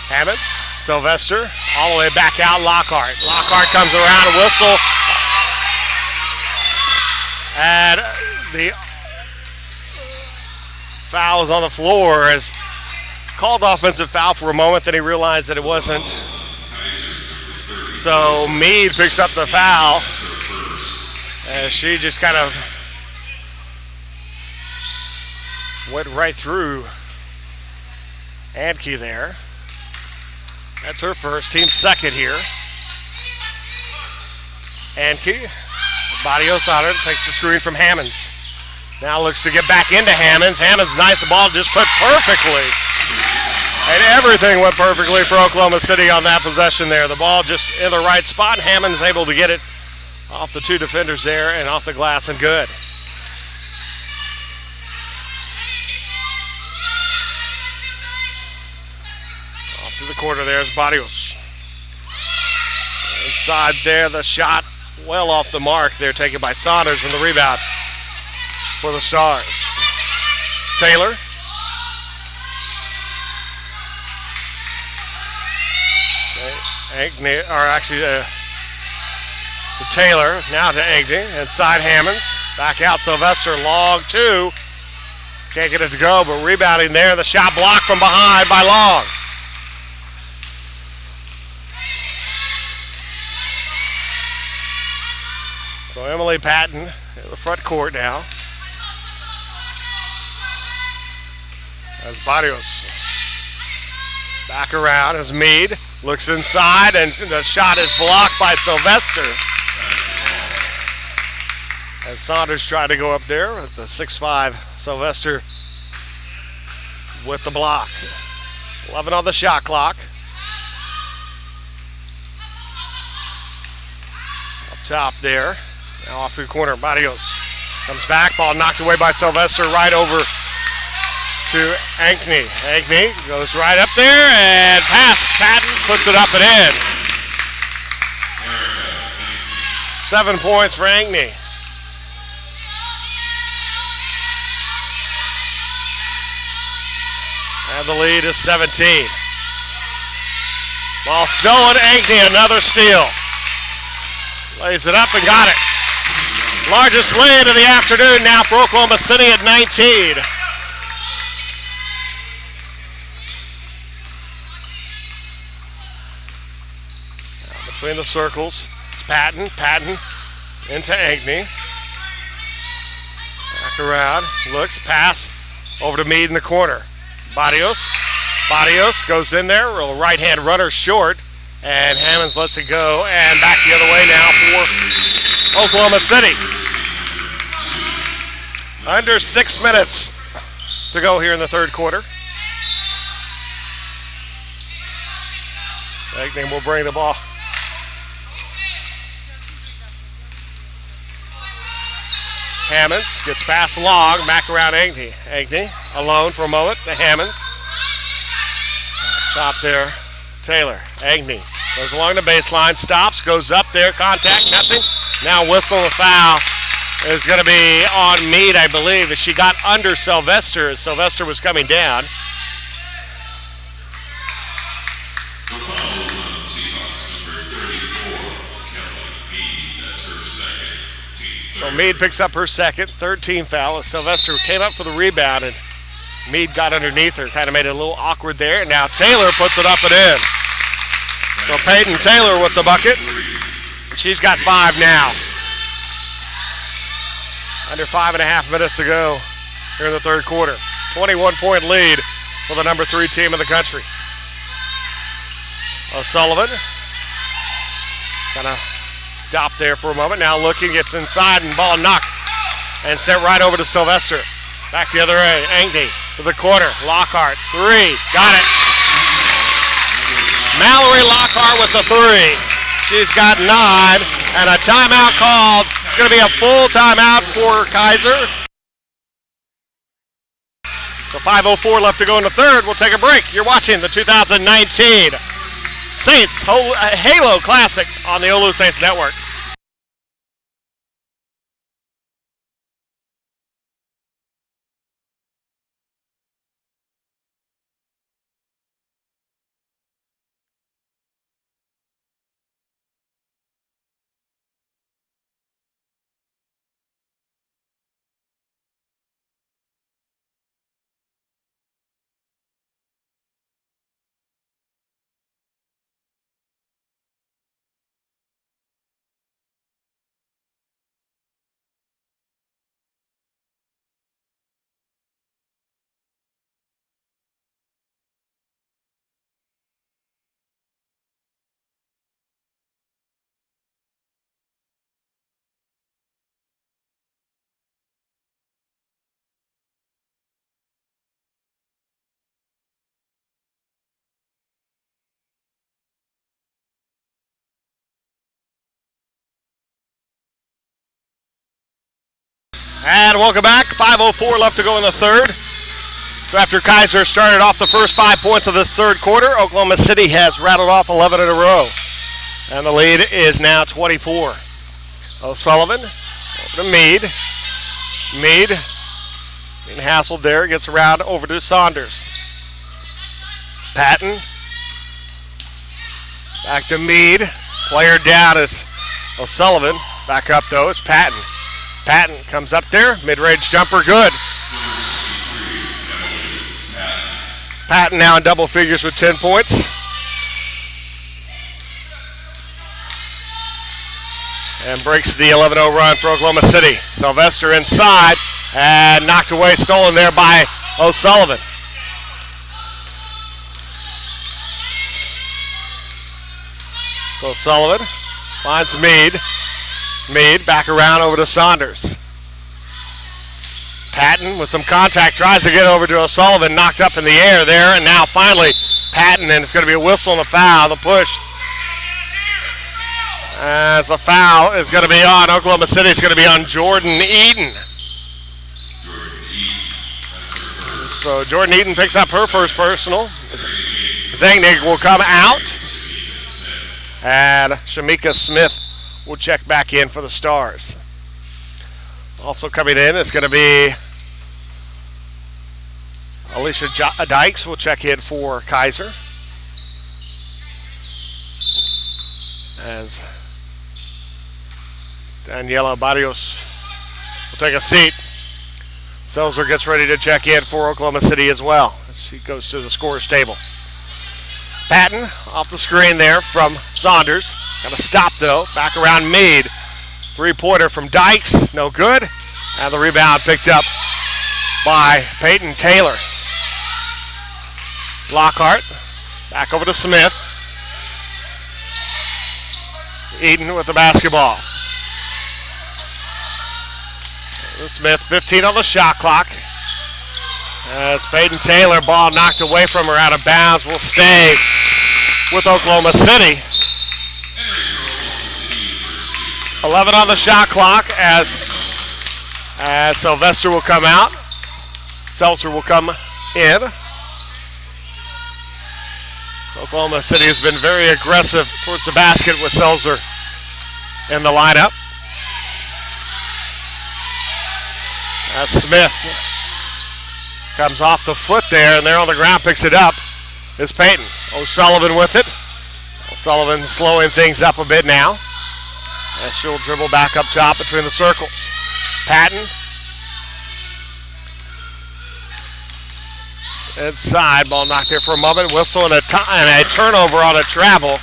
[SPEAKER 1] Hammonds, Sylvester, all the way back out, Lockhart. Lockhart comes around, a whistle. And the foul is on the floor as called offensive foul for a moment, then he realized that it wasn't. So Meade picks up the foul as she just kind of went right through Anke there. That's her first, team second here. Anke, Barrios on her, takes the screen from Hammonds. Now looks to get back into Hammonds. Hammonds, nice, the ball just put perfectly. And everything went perfectly for Oklahoma City on that possession there. The ball just in the right spot. Hammonds able to get it off the two defenders there and off the glass and good. To the corner there is Barrios. Inside there, the shot well off the mark there, taken by Saunders, and the rebound for the Stars. It's Taylor Ankney, or actually to Taylor, now to Ankney, inside Hammonds. Back out Sylvester, long two. Can't get it to go, but rebounding there. The shot blocked from behind by Long. So Emily Patton in the front court now. As Barrios back around as Meade looks inside, and the shot is blocked by Sylvester. As Saunders tried to go up there with the 6'5", Sylvester with the block. 11 on the shot clock. Up top there. Now off to the corner. Barrios comes back. Ball knocked away by Sylvester right over to Ankney. Ankney goes right up there and pass. Patton puts it up and in. 7 points for Ankney. And the lead is 17. Ball stolen. Ankney, another steal. Lays it up and got it. Largest lead of the afternoon now for Oklahoma City at 19. Now between the circles, it's Patton. Patton into Ankney. Back around, looks, pass over to Meade in the corner. Barrios goes in there, right-hand runner short, and Hammonds lets it go, and back the other way now for Oklahoma City. Under 6 minutes to go here in the third quarter. Ankney will bring the ball. Hammonds gets past Long, back around Ankney. Ankney alone for a moment to Hammonds. Top there, Taylor. Ankney goes along the baseline, stops, goes up there, contact, nothing. Now whistle the foul is going to be on Meade, I believe, as she got under Sylvester as Sylvester was coming down.
[SPEAKER 2] The foul is on Seahawks number 34, Kelly Meade. That's her second. Team
[SPEAKER 1] So
[SPEAKER 2] third.
[SPEAKER 1] Meade picks up her second, third team foul as Sylvester came up for the rebound and Meade got underneath her, kind of made it a little awkward there. And now Taylor puts it up and in. So Peyton Taylor with the bucket. She's got 5 now. Under 5.5 minutes to go here in the third quarter. 21-point lead for the number 3 team in the country. O'Sullivan kind of stopped there for a moment. Now looking, gets inside, and ball knocked and sent right over to Sylvester. Back the other way, Ankney to the corner. Lockhart, 3, got it. Mallory Lockhart with the 3. She's got 9, and a timeout called. It's going to be a full timeout for Kaiser. So 5:04 left to go in the third. We'll take a break. You're watching the 2019 Saints Halo Classic on the OLLU Saints Network. And welcome back. 5:04 left to go in the third. So after Kaiser started off the first 5 points of this third quarter, Oklahoma City has rattled off 11 in a row. And the lead is now 24. O'Sullivan over to Meade. Meade being hassled there, gets around over to Saunders. Patton Back to Meade. Player down is O'Sullivan. Back up, though, is Patton. Patton comes up there. Mid-range jumper, good. Patton now in double figures with 10 points. And breaks the 11-0 run for Oklahoma City. Sylvester inside and knocked away, stolen there by O'Sullivan. So Sullivan finds Meade. Meade back around over to Saunders. Patton with some contact tries to get over to O'Sullivan, knocked up in the air there, and now finally Patton, and it's going to be a whistle and a foul, the push. As the foul is going to be on Oklahoma City, it's going to be on Jordan Eaton. So Jordan Eaton picks up her first personal. Zangnig will come out. And Shamika Smith will check back in for the Stars. Also coming in is going to be Alicia Dykes will check in for Kaiser. As Daniela Barrios will take a seat. Selzer gets ready to check in for Oklahoma City as well. She goes to the scorer's table. Patton off the screen there from Saunders. Got to stop though. Back around Meade. Three-pointer from Dykes. No good. And the rebound picked up by Peyton Taylor. Lockhart. Back over to Smith. Eaton with the basketball. Smith 15 on the shot clock. As Peyton Taylor, ball knocked away from her out of bounds, will stay with Oklahoma City. 11 on the shot clock as Sylvester will come out. Seltzer will come in. So Oklahoma City has been very aggressive towards the basket with Seltzer in the lineup. As Smith comes off the foot there, and there on the ground, picks it up, is Peyton. O'Sullivan with it. O'Sullivan slowing things up a bit now, as she'll dribble back up top between the circles. Patton. Inside, ball knocked there for a moment. Whistle and a turnover on a travel.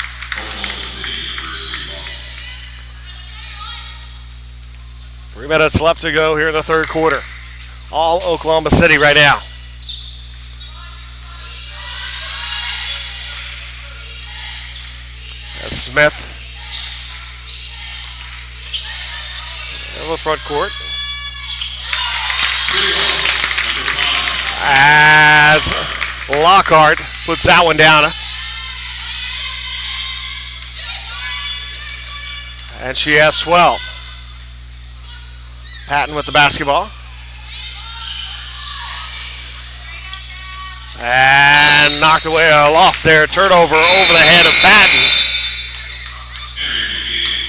[SPEAKER 1] 3 minutes left to go here in the third quarter. All Oklahoma City right now. As Smith in the front court. As Lockhart puts that one down. And she has 12. Patton with the basketball. And knocked away, a loss there. Turnover over the head of Patton.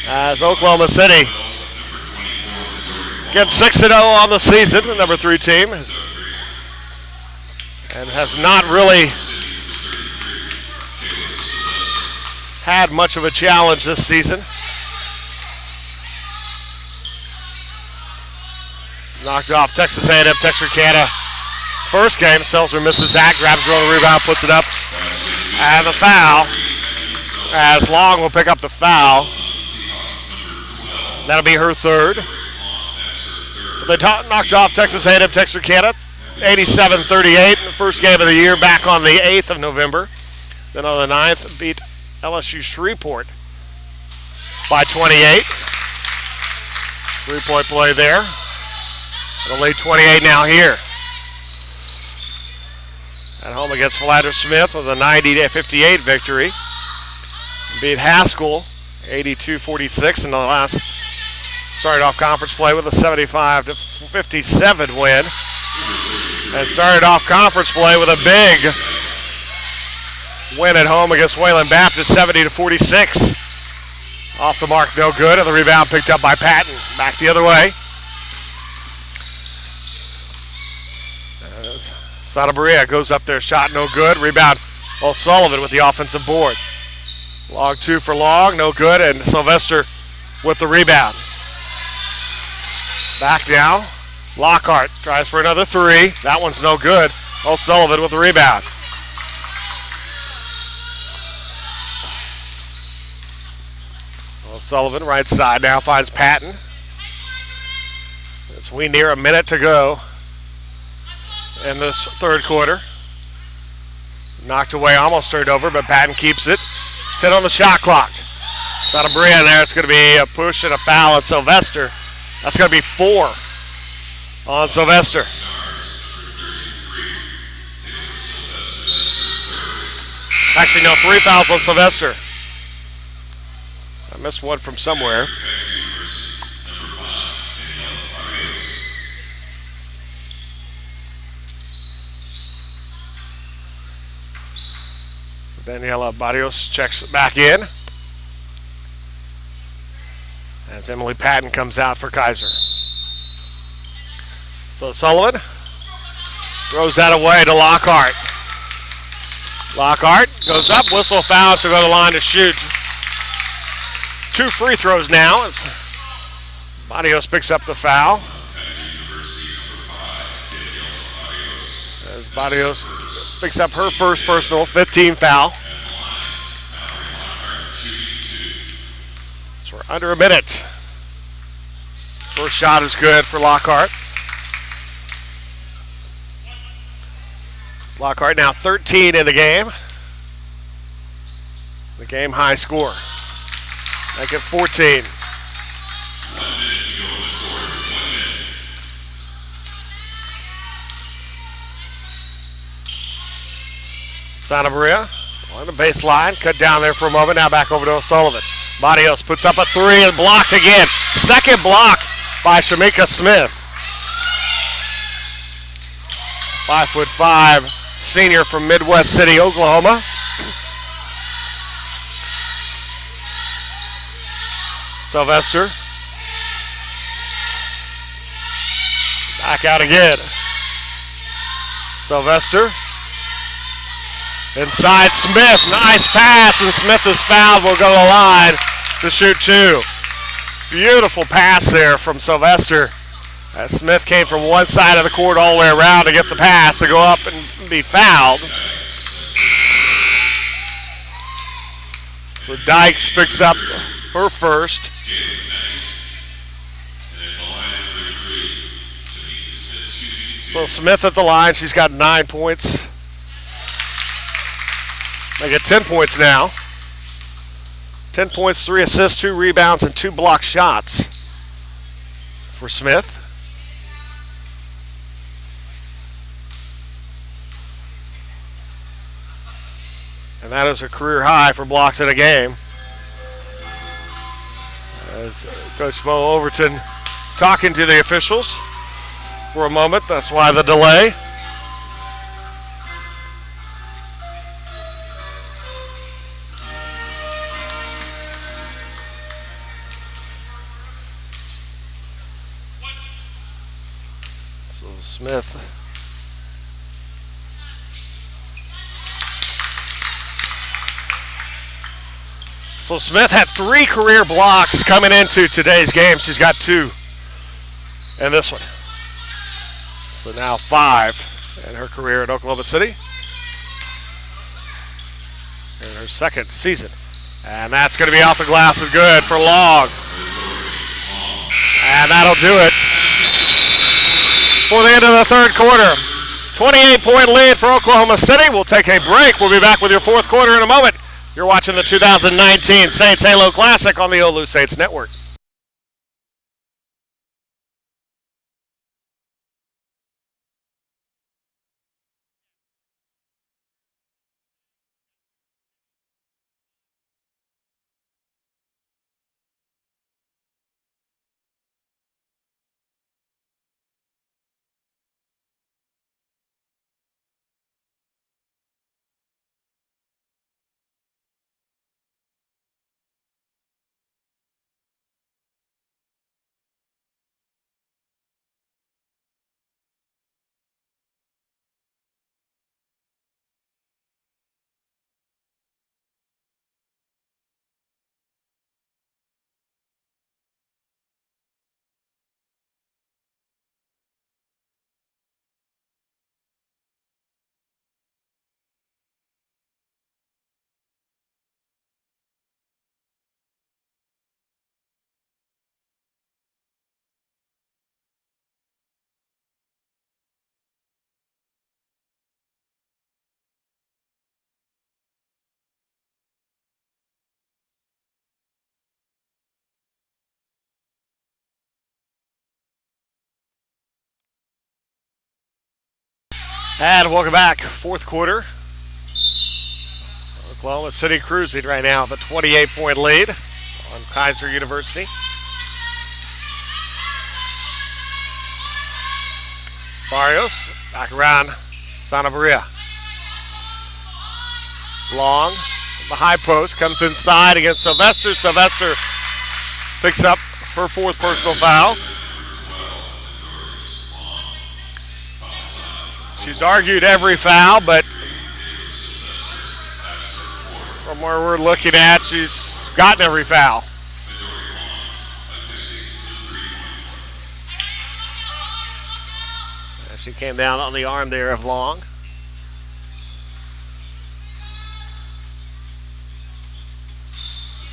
[SPEAKER 1] As Oklahoma City gets 6-0 on the season, the number 3 team. And has not really had much of a challenge this season. Knocked off Texas A&M Texarkana first game. Seltzer misses that, grabs her on the rebound, puts it up. And the foul, as Long will pick up the foul. That'll be her third. They knocked off Texas A&M Texarkana 87-38 in the first game of the year back on the 8th of November. Then on the 9th, beat LSU Shreveport by 28. Three-point play there. It'll lead 28 now here. At home against Philander Smith with a 90-58 victory. Beat Haskell 82-46 in the last. Started off conference play with a 75-57 win. And started off conference play with a big win at home against Wayland Baptist, 70-46. Off the mark, no good, and the rebound picked up by Patton. Back the other way. Santa Maria goes up there, shot no good. Rebound, O'Sullivan with the offensive board. Long two for Long, no good, and Sylvester with the rebound. Back now, Lockhart tries for another three. That one's no good. O'Sullivan with the rebound. O'Sullivan right side now finds Patton. As we near a minute to go in this third quarter. Knocked away, almost turned over, but Patton keeps it. 10 on the shot clock. Sanabria in there. It's going to be a push and a foul on Sylvester. That's going to be 4 on Sylvester. Actually, no, 3 fouls on Sylvester. I missed one from somewhere. Daniela Barrios checks back in as Emily Patton comes out for Kaiser. So Sullivan throws that away to Lockhart. Lockhart goes up, whistle foul, she'll go to the line to shoot. 2 free throws now as Barrios picks up the foul. As Barrios picks up her first personal 15 foul. So we're under a minute. First shot is good for Lockhart. Lockhart now 13 in the game. The game high score. Make it 14. Santa Maria on the baseline, cut down there for a moment. Now back over to O'Sullivan. Barrios puts up a 3 and blocked again. Second block by Shamika Smith. 5'5" senior from Midwest City, Oklahoma. Sylvester. Back out again. Sylvester. Inside Smith. Nice pass, and Smith is fouled. Will go to the line to shoot 2. Beautiful pass there from Sylvester. As Smith came from one side of the court all the way around to get the pass to go up and be fouled. So Dykes picks up her first. So Smith at the line. She's got 9 points. They get 10 points now. 10 points, 3 assists, 2 rebounds, and 2 block shots for Smith. And that is a career high for blocks in a game. As Coach Mo Overton talking to the officials for a moment. That's why the delay. So Smith. So Smith had 3 career blocks coming into today's game. She's got 2 in this one. So now 5 in her career at Oklahoma City. In her second season. And that's going to be off the glass is good for Long. And that'll do it for the end of the third quarter. 28-point lead for Oklahoma City. We'll take a break. We'll be back with your fourth quarter in a moment. You're watching the 2019 Saints Halo Classic on the OLLU Saints Network. And welcome back. Fourth quarter. Oklahoma City cruising right now with a 28-point lead on Kaiser University. Barrios back around Santa Maria. Long, the high post, comes inside against Sylvester. Sylvester picks up her fourth personal foul. She's argued every foul, but from where we're looking at, she's gotten every foul. She came down on the arm there of Long.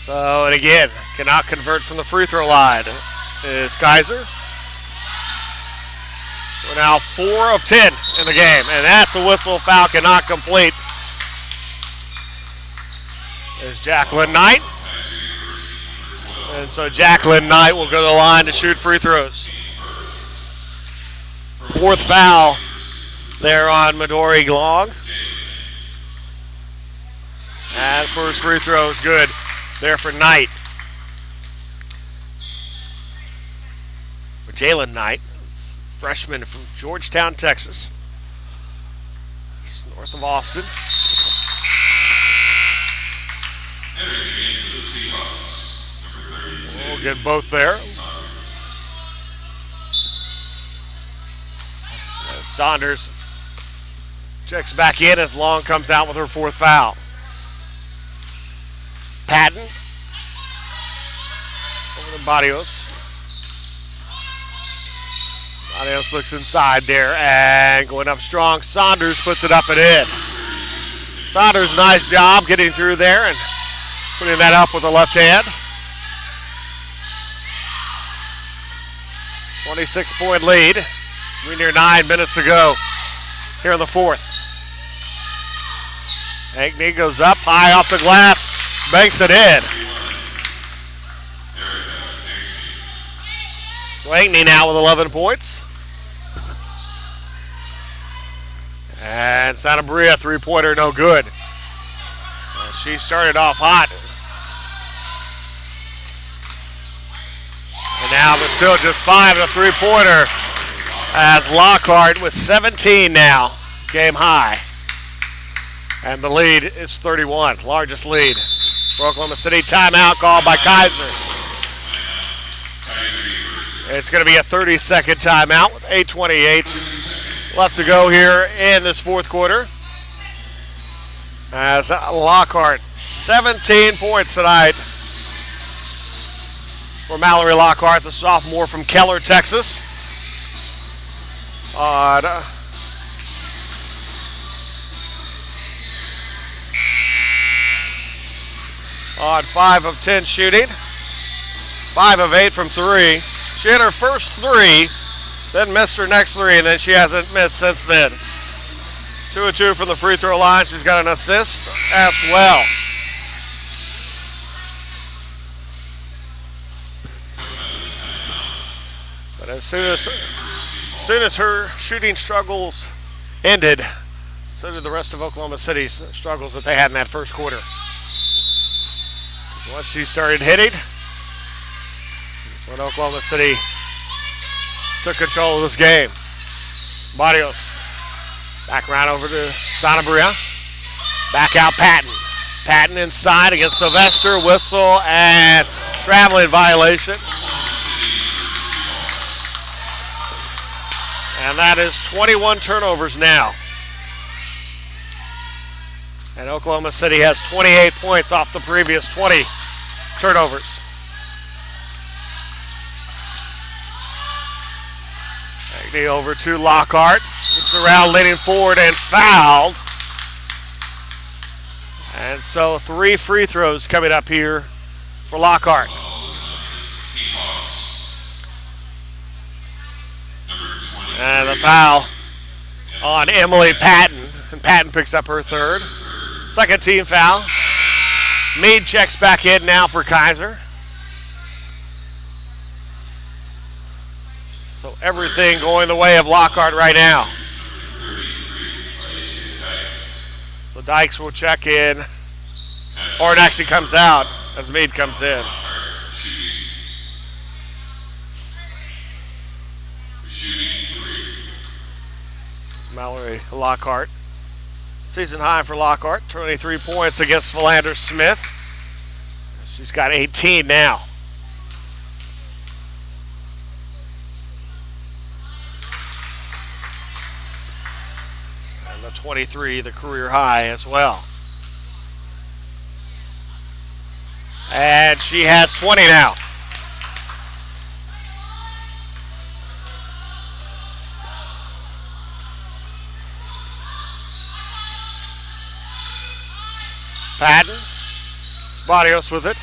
[SPEAKER 1] So, and again, cannot convert from the free throw line is Kaiser. We're now 4 of 10 in the game, and that's a whistle. Foul cannot complete. There's Jacqueline Knight. And so Jacqueline Knight will go to the line to shoot free throws. Fourth foul there on Midori Long. And first free throw is good there for Knight. For Jalen Knight, freshman from Georgetown, Texas. Just north of Austin. We'll get both there. Saunders checks back in as Long comes out with her fourth foul. Patton over to Barrios. Barrios looks inside there and going up strong. Saunders puts it up and in. Saunders, nice job getting through there and putting that up with the left hand. 26-point lead. We near 9 minutes to go here in the fourth. Ankney goes up high off the glass, banks it in. So Ankney now with 11 points. And Santa Maria three-pointer no good. She started off hot. And now but still just 5 and a three-pointer. As Lockhart with 17 now, game high. And the lead is 31, largest lead for Oklahoma City. Timeout called by Kaiser. It's going to be a 30-second timeout with 8:28 left to go here in this fourth quarter. As Lockhart, 17 points tonight for Mallory Lockhart, the sophomore from Keller, Texas. On 5 of 10 shooting, 5 of 8 from 3. She hit her first 3, then missed her next 3, and then she hasn't missed since then. 2 of 2 from the free throw line. She's got an assist as well. But as soon as her shooting struggles ended, so did the rest of Oklahoma City's struggles that they had in that first quarter. Once she started hitting, that's when Oklahoma City took control of this game. Barrios back around over to Santa Maria. Back out Patton. Patton inside against Sylvester. Whistle and traveling violation. And that is 21 turnovers now. And Oklahoma City has 28 points off the previous 20 turnovers. Agney over to Lockhart. Gets around, leaning forward, and fouled. And so 3 free throws coming up here for Lockhart. And the foul on Emily Patton. And Patton picks up her third. Second team foul. Meade checks back in now for Kaiser. So everything going the way of Lockhart right now. So Dykes will check in, or it actually comes out as Meade comes in.
[SPEAKER 2] Shooting 3.
[SPEAKER 1] Mallory Lockhart. Season high for Lockhart, 23 points against Philander Smith. She's got 18 now. And the 23, the career high as well. And she has 20 now. Patton. Barrios with it.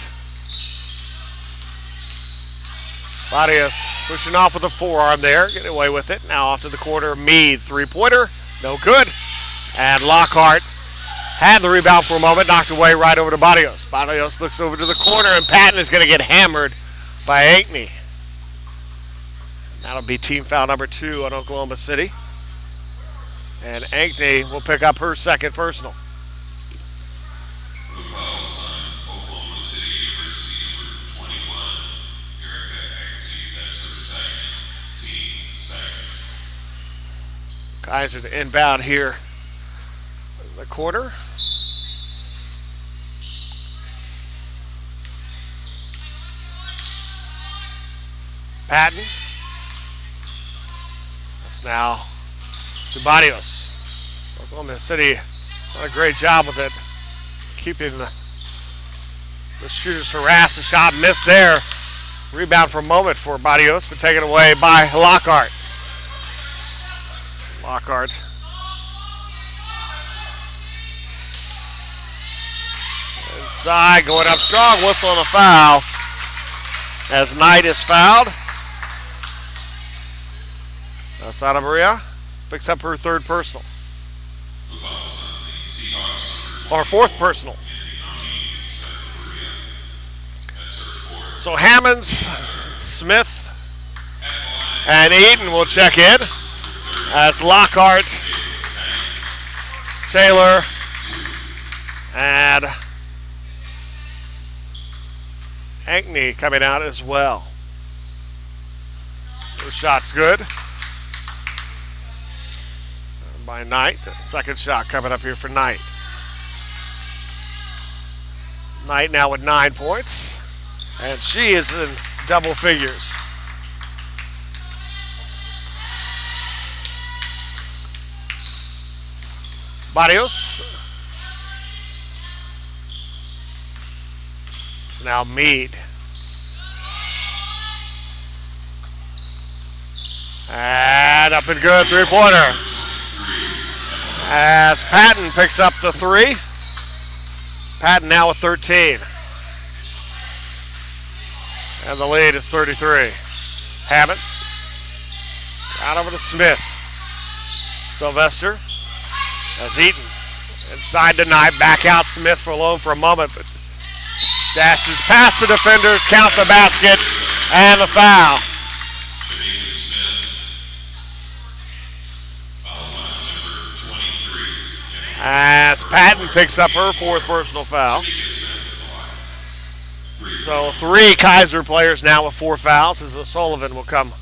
[SPEAKER 1] Barrios pushing off with a forearm there. Getting away with it. Now off to the corner. Meade. Three-pointer. No good. And Lockhart had the rebound for a moment. Knocked away right over to Barrios. Barrios looks over to the corner, and Patton is going to get hammered by Ankney. That'll be team foul number 2 on Oklahoma City. And Ankney will pick up her second personal. Kaiser to inbound here in the corner. Patton. That's now to Barrios. Oklahoma City done a great job with it, keeping the shooters harassed. The shot missed there. Rebound for a moment for Barrios, but taken away by Lockhart. Lockhart. Inside, going up strong. Whistle on the foul as Knight is fouled. Santa Maria picks up her third personal. Or fourth personal. So Hammonds, Smith, and Eaton will check in. As Lockhart, Taylor, and Ankney coming out as well. First shot's good by Knight. Second shot coming up here for Knight. Knight now with 9 points, and she is in double figures. Barrios. So now Meade. And up and good, three-pointer. As Patton picks up the 3. Patton now with 13. And the lead is 33. Hammonds. Out over to Smith. Sylvester. As Eaton inside the Knight, back out Smith for alone for a moment, but dashes past the defenders, count the basket, and the foul. As Patton picks up her fourth personal foul. So 3 Kaiser players now with 4 fouls as Sullivan will come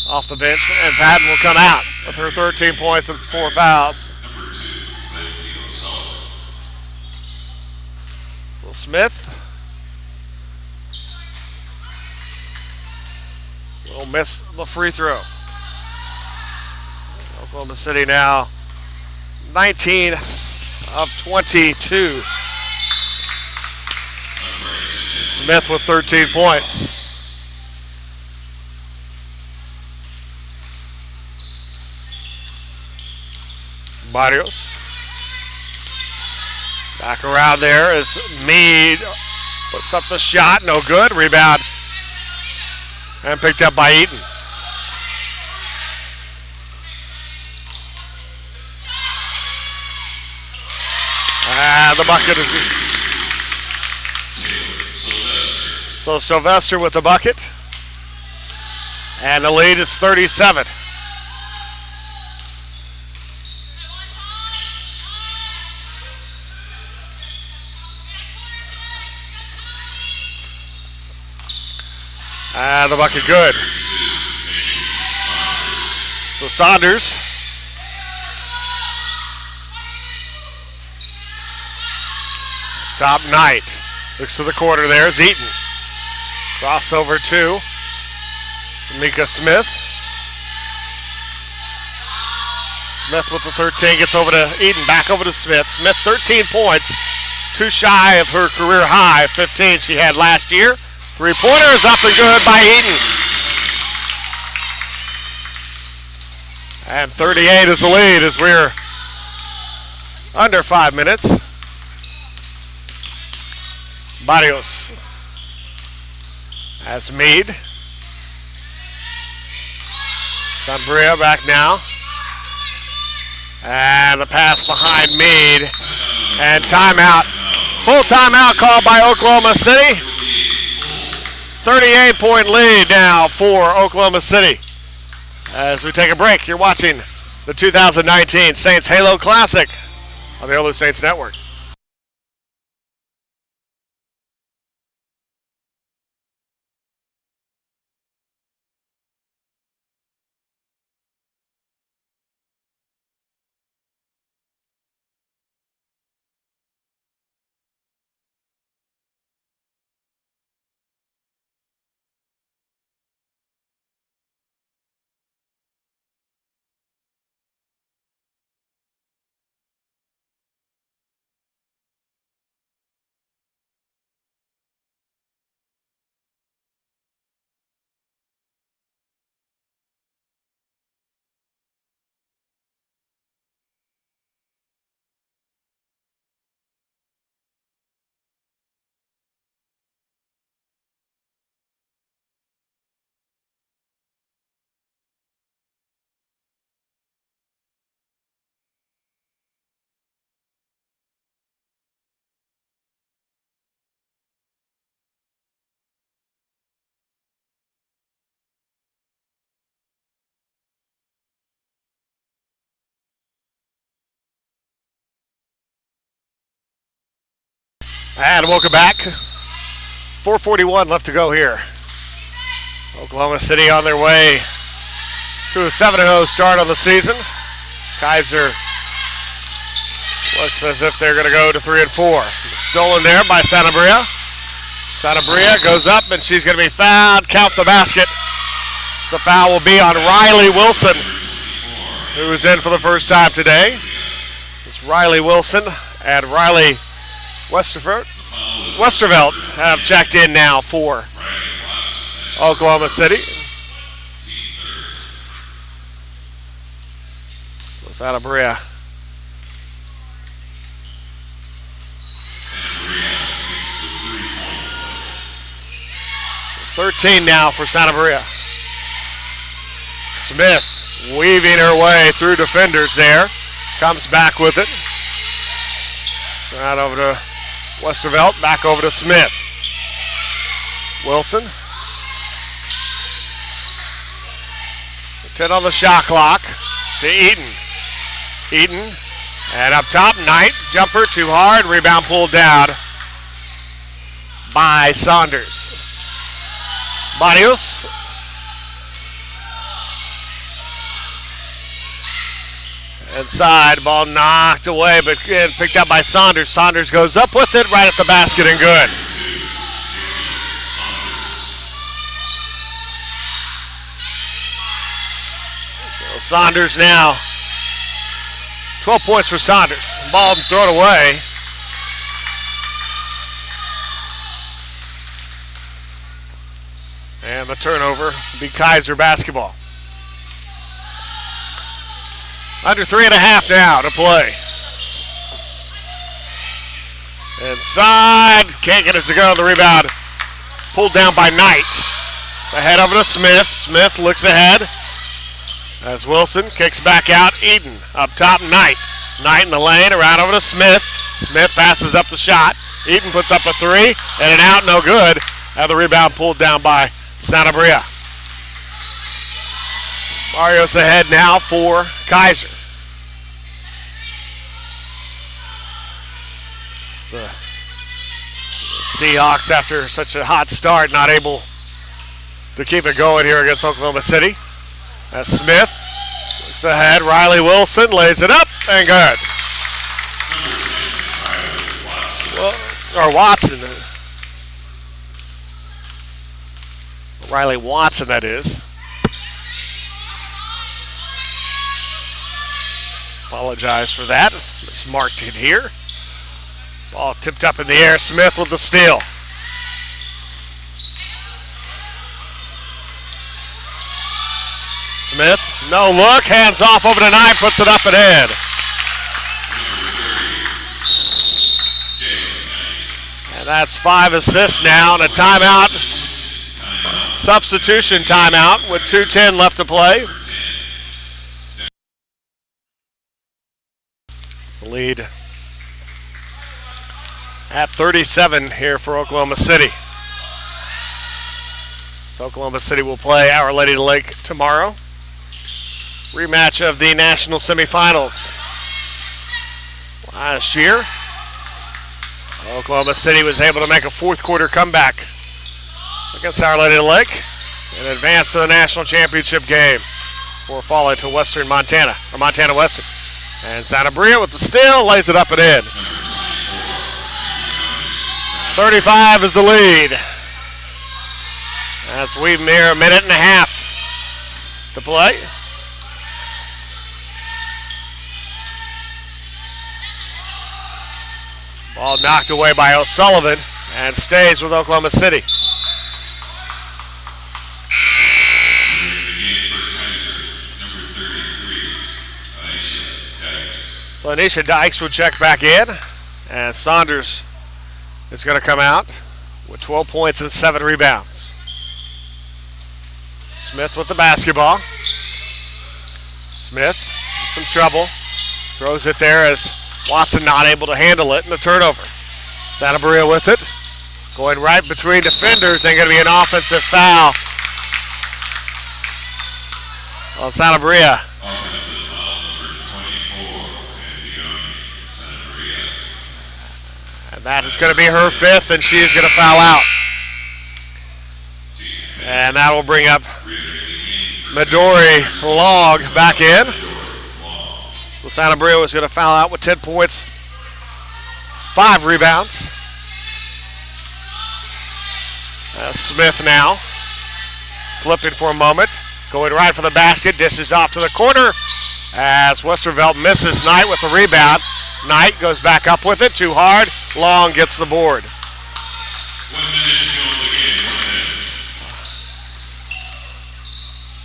[SPEAKER 1] off the bench, and Patton will come out with her 13 points and 4 fouls. So Smith will miss the free throw. Oklahoma City now 19 of 22. Smith with 13 points. Barrios. Back around there as Meade puts up the shot. No good. Rebound. And picked up by Eaton. And the bucket is... So Sylvester with the bucket. And the lead is 37. And the bucket good. So Saunders top Knight. Looks to the corner there. Eaton. Crossover to Samika Smith. Smith with the 13. Gets over to Eden. Back over to Smith. Smith 13 points. Too shy of her career high. 15 she had last year. Three-pointer is up and good by Eden. And 38 is the lead as we're under 5 minutes. Barrios has Mead. Sunbria back now. And the pass behind Mead. And timeout. Full timeout called by Oklahoma City. 38-point lead now for Oklahoma City. As we take a break, you're watching the 2019 Saints Halo Classic on the OLLU Saints Network. And welcome back. 4:41 left to go here. Oklahoma City on their way to a 7-0 start on the season. Kaiser looks as if they're going to go to 3-4. Stolen there by Sanabria. Sanabria goes up and she's going to be fouled. Count the basket. The foul will be on Riley Wilson, who is in for the first time today. It's Riley Wilson and Riley Westervelt have checked in now for Oklahoma City. So Sanabria. 13 now for Sanabria. Smith weaving her way through defenders there. Comes back with it. Right over to Westervelt, back over to Smith. Wilson. 10 on the shot clock to Eaton. Eaton, and up top, Knight. Jumper too hard, rebound pulled down by Saunders. Barrios. Inside, ball knocked away, but picked up by Saunders. Saunders goes up with it, right at the basket and good. So Saunders now, 12 points for Saunders. Ball thrown away. And the turnover will be Kaiser basketball. Under 3.5 now to play. Inside, can't get it to go. The rebound pulled down by Knight. Ahead over to Smith. Smith looks ahead as Wilson kicks back out. Eden up top, Knight. Knight in the lane, around over to Smith. Smith passes up the shot. Eden puts up a three, and an out, no good. And the rebound pulled down by Sanabria. Barrios ahead now for Kaiser. The Seahawks, after such a hot start, not able to keep it going here against Oklahoma City. As Smith looks ahead. Riley Wilson lays it up and good. Well, or Watson. Riley Watson, that is. Apologize for that. Mismarked it here. Ball tipped up in the air. Smith with the steal. Smith, no look, hands off over to Knight, puts it up and in. And that's 5 assists now and a timeout. Substitution timeout with 2:10 left to play. It's a lead at 37 here for Oklahoma City. So Oklahoma City will play Our Lady of the Lake tomorrow. Rematch of the national semifinals. Last year, Oklahoma City was able to make a fourth quarter comeback against Our Lady of the Lake and advance to the national championship game before falling to Western Montana, or Montana Western. And Santa Maria with the steal, lays it up and in. 35 is the lead. As we mere a minute and a half to play. Ball knocked away by O'Sullivan and stays with Oklahoma City. So Anisha Dykes will check back in, and Saunders is going to come out with 12 points and 7 rebounds. Smith with the basketball. Smith in some trouble. Throws it there as Watson not able to handle it, and the turnover. Santa Maria with it. Going right between defenders, and going to be an offensive foul on Santa Maria.
[SPEAKER 2] Offensive foul number 24, Santa Maria.
[SPEAKER 1] And that is going to be her 5th, and she is going to foul out. And that will bring up Midori Long back in. So Santa Maria was going to foul out with 10 points, 5 rebounds. Smith now slipping for a moment, going right for the basket, dishes off to the corner as Westervelt misses Knight with the rebound. Knight goes back up with it, too hard. Long gets the board.
[SPEAKER 2] 1 minute to go in the game. 1 minute.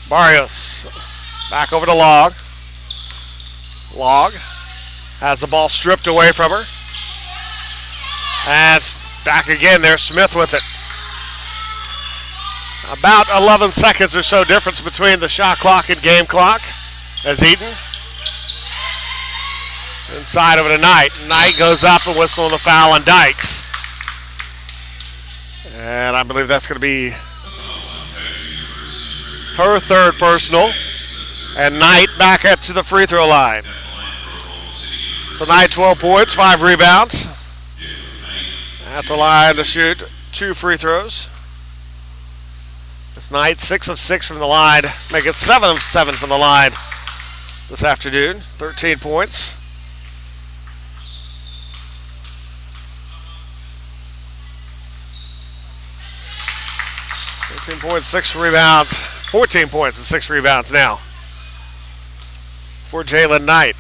[SPEAKER 1] Barrios back over to Log. Log has the ball stripped away from her. And it's back again there, Smith with it. About 11 seconds or so difference between the shot clock and game clock as Eaton. Inside over to Knight. Knight goes up and whistling the foul on Dykes. And I believe that's going to be her 3rd personal. And Knight back up to the free throw line. So Knight 12 points, 5 rebounds. At the line to shoot 2 free throws. This Knight 6 of 6 from the line, make it 7 of 7 from the line this afternoon. 13 points. Points, 6 rebounds, 14 points and 6 rebounds now for Jalen Knight.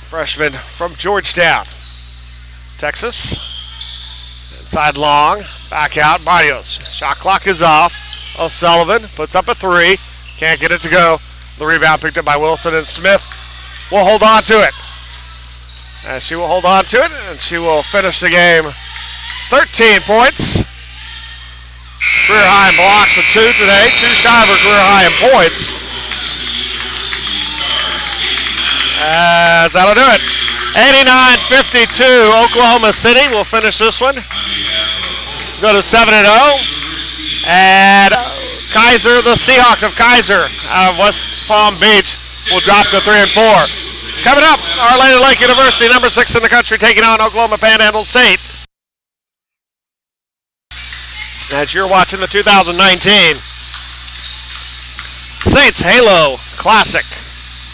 [SPEAKER 1] Freshman from Georgetown, Texas. Inside Long, back out, Barrios. Shot clock is off. O'Sullivan puts up a 3, can't get it to go. The rebound picked up by Wilson, and Smith will hold on to it. And she will hold on to it, and she will finish the game 13 points. Career high in blocks with 2 today, 2 shy of her career high in points. That'll do it. 89-52, Oklahoma City will finish this one. Go to 7-0. And Kaiser, the Seahawks of Kaiser out of West Palm Beach, will drop to 3-4. Coming up, Our Lady of the Lake University, number 6 in the country, taking on Oklahoma Panhandle State. as you're watching the 2019 Saints Halo Classic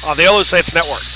[SPEAKER 1] on the OLLU Saints Network.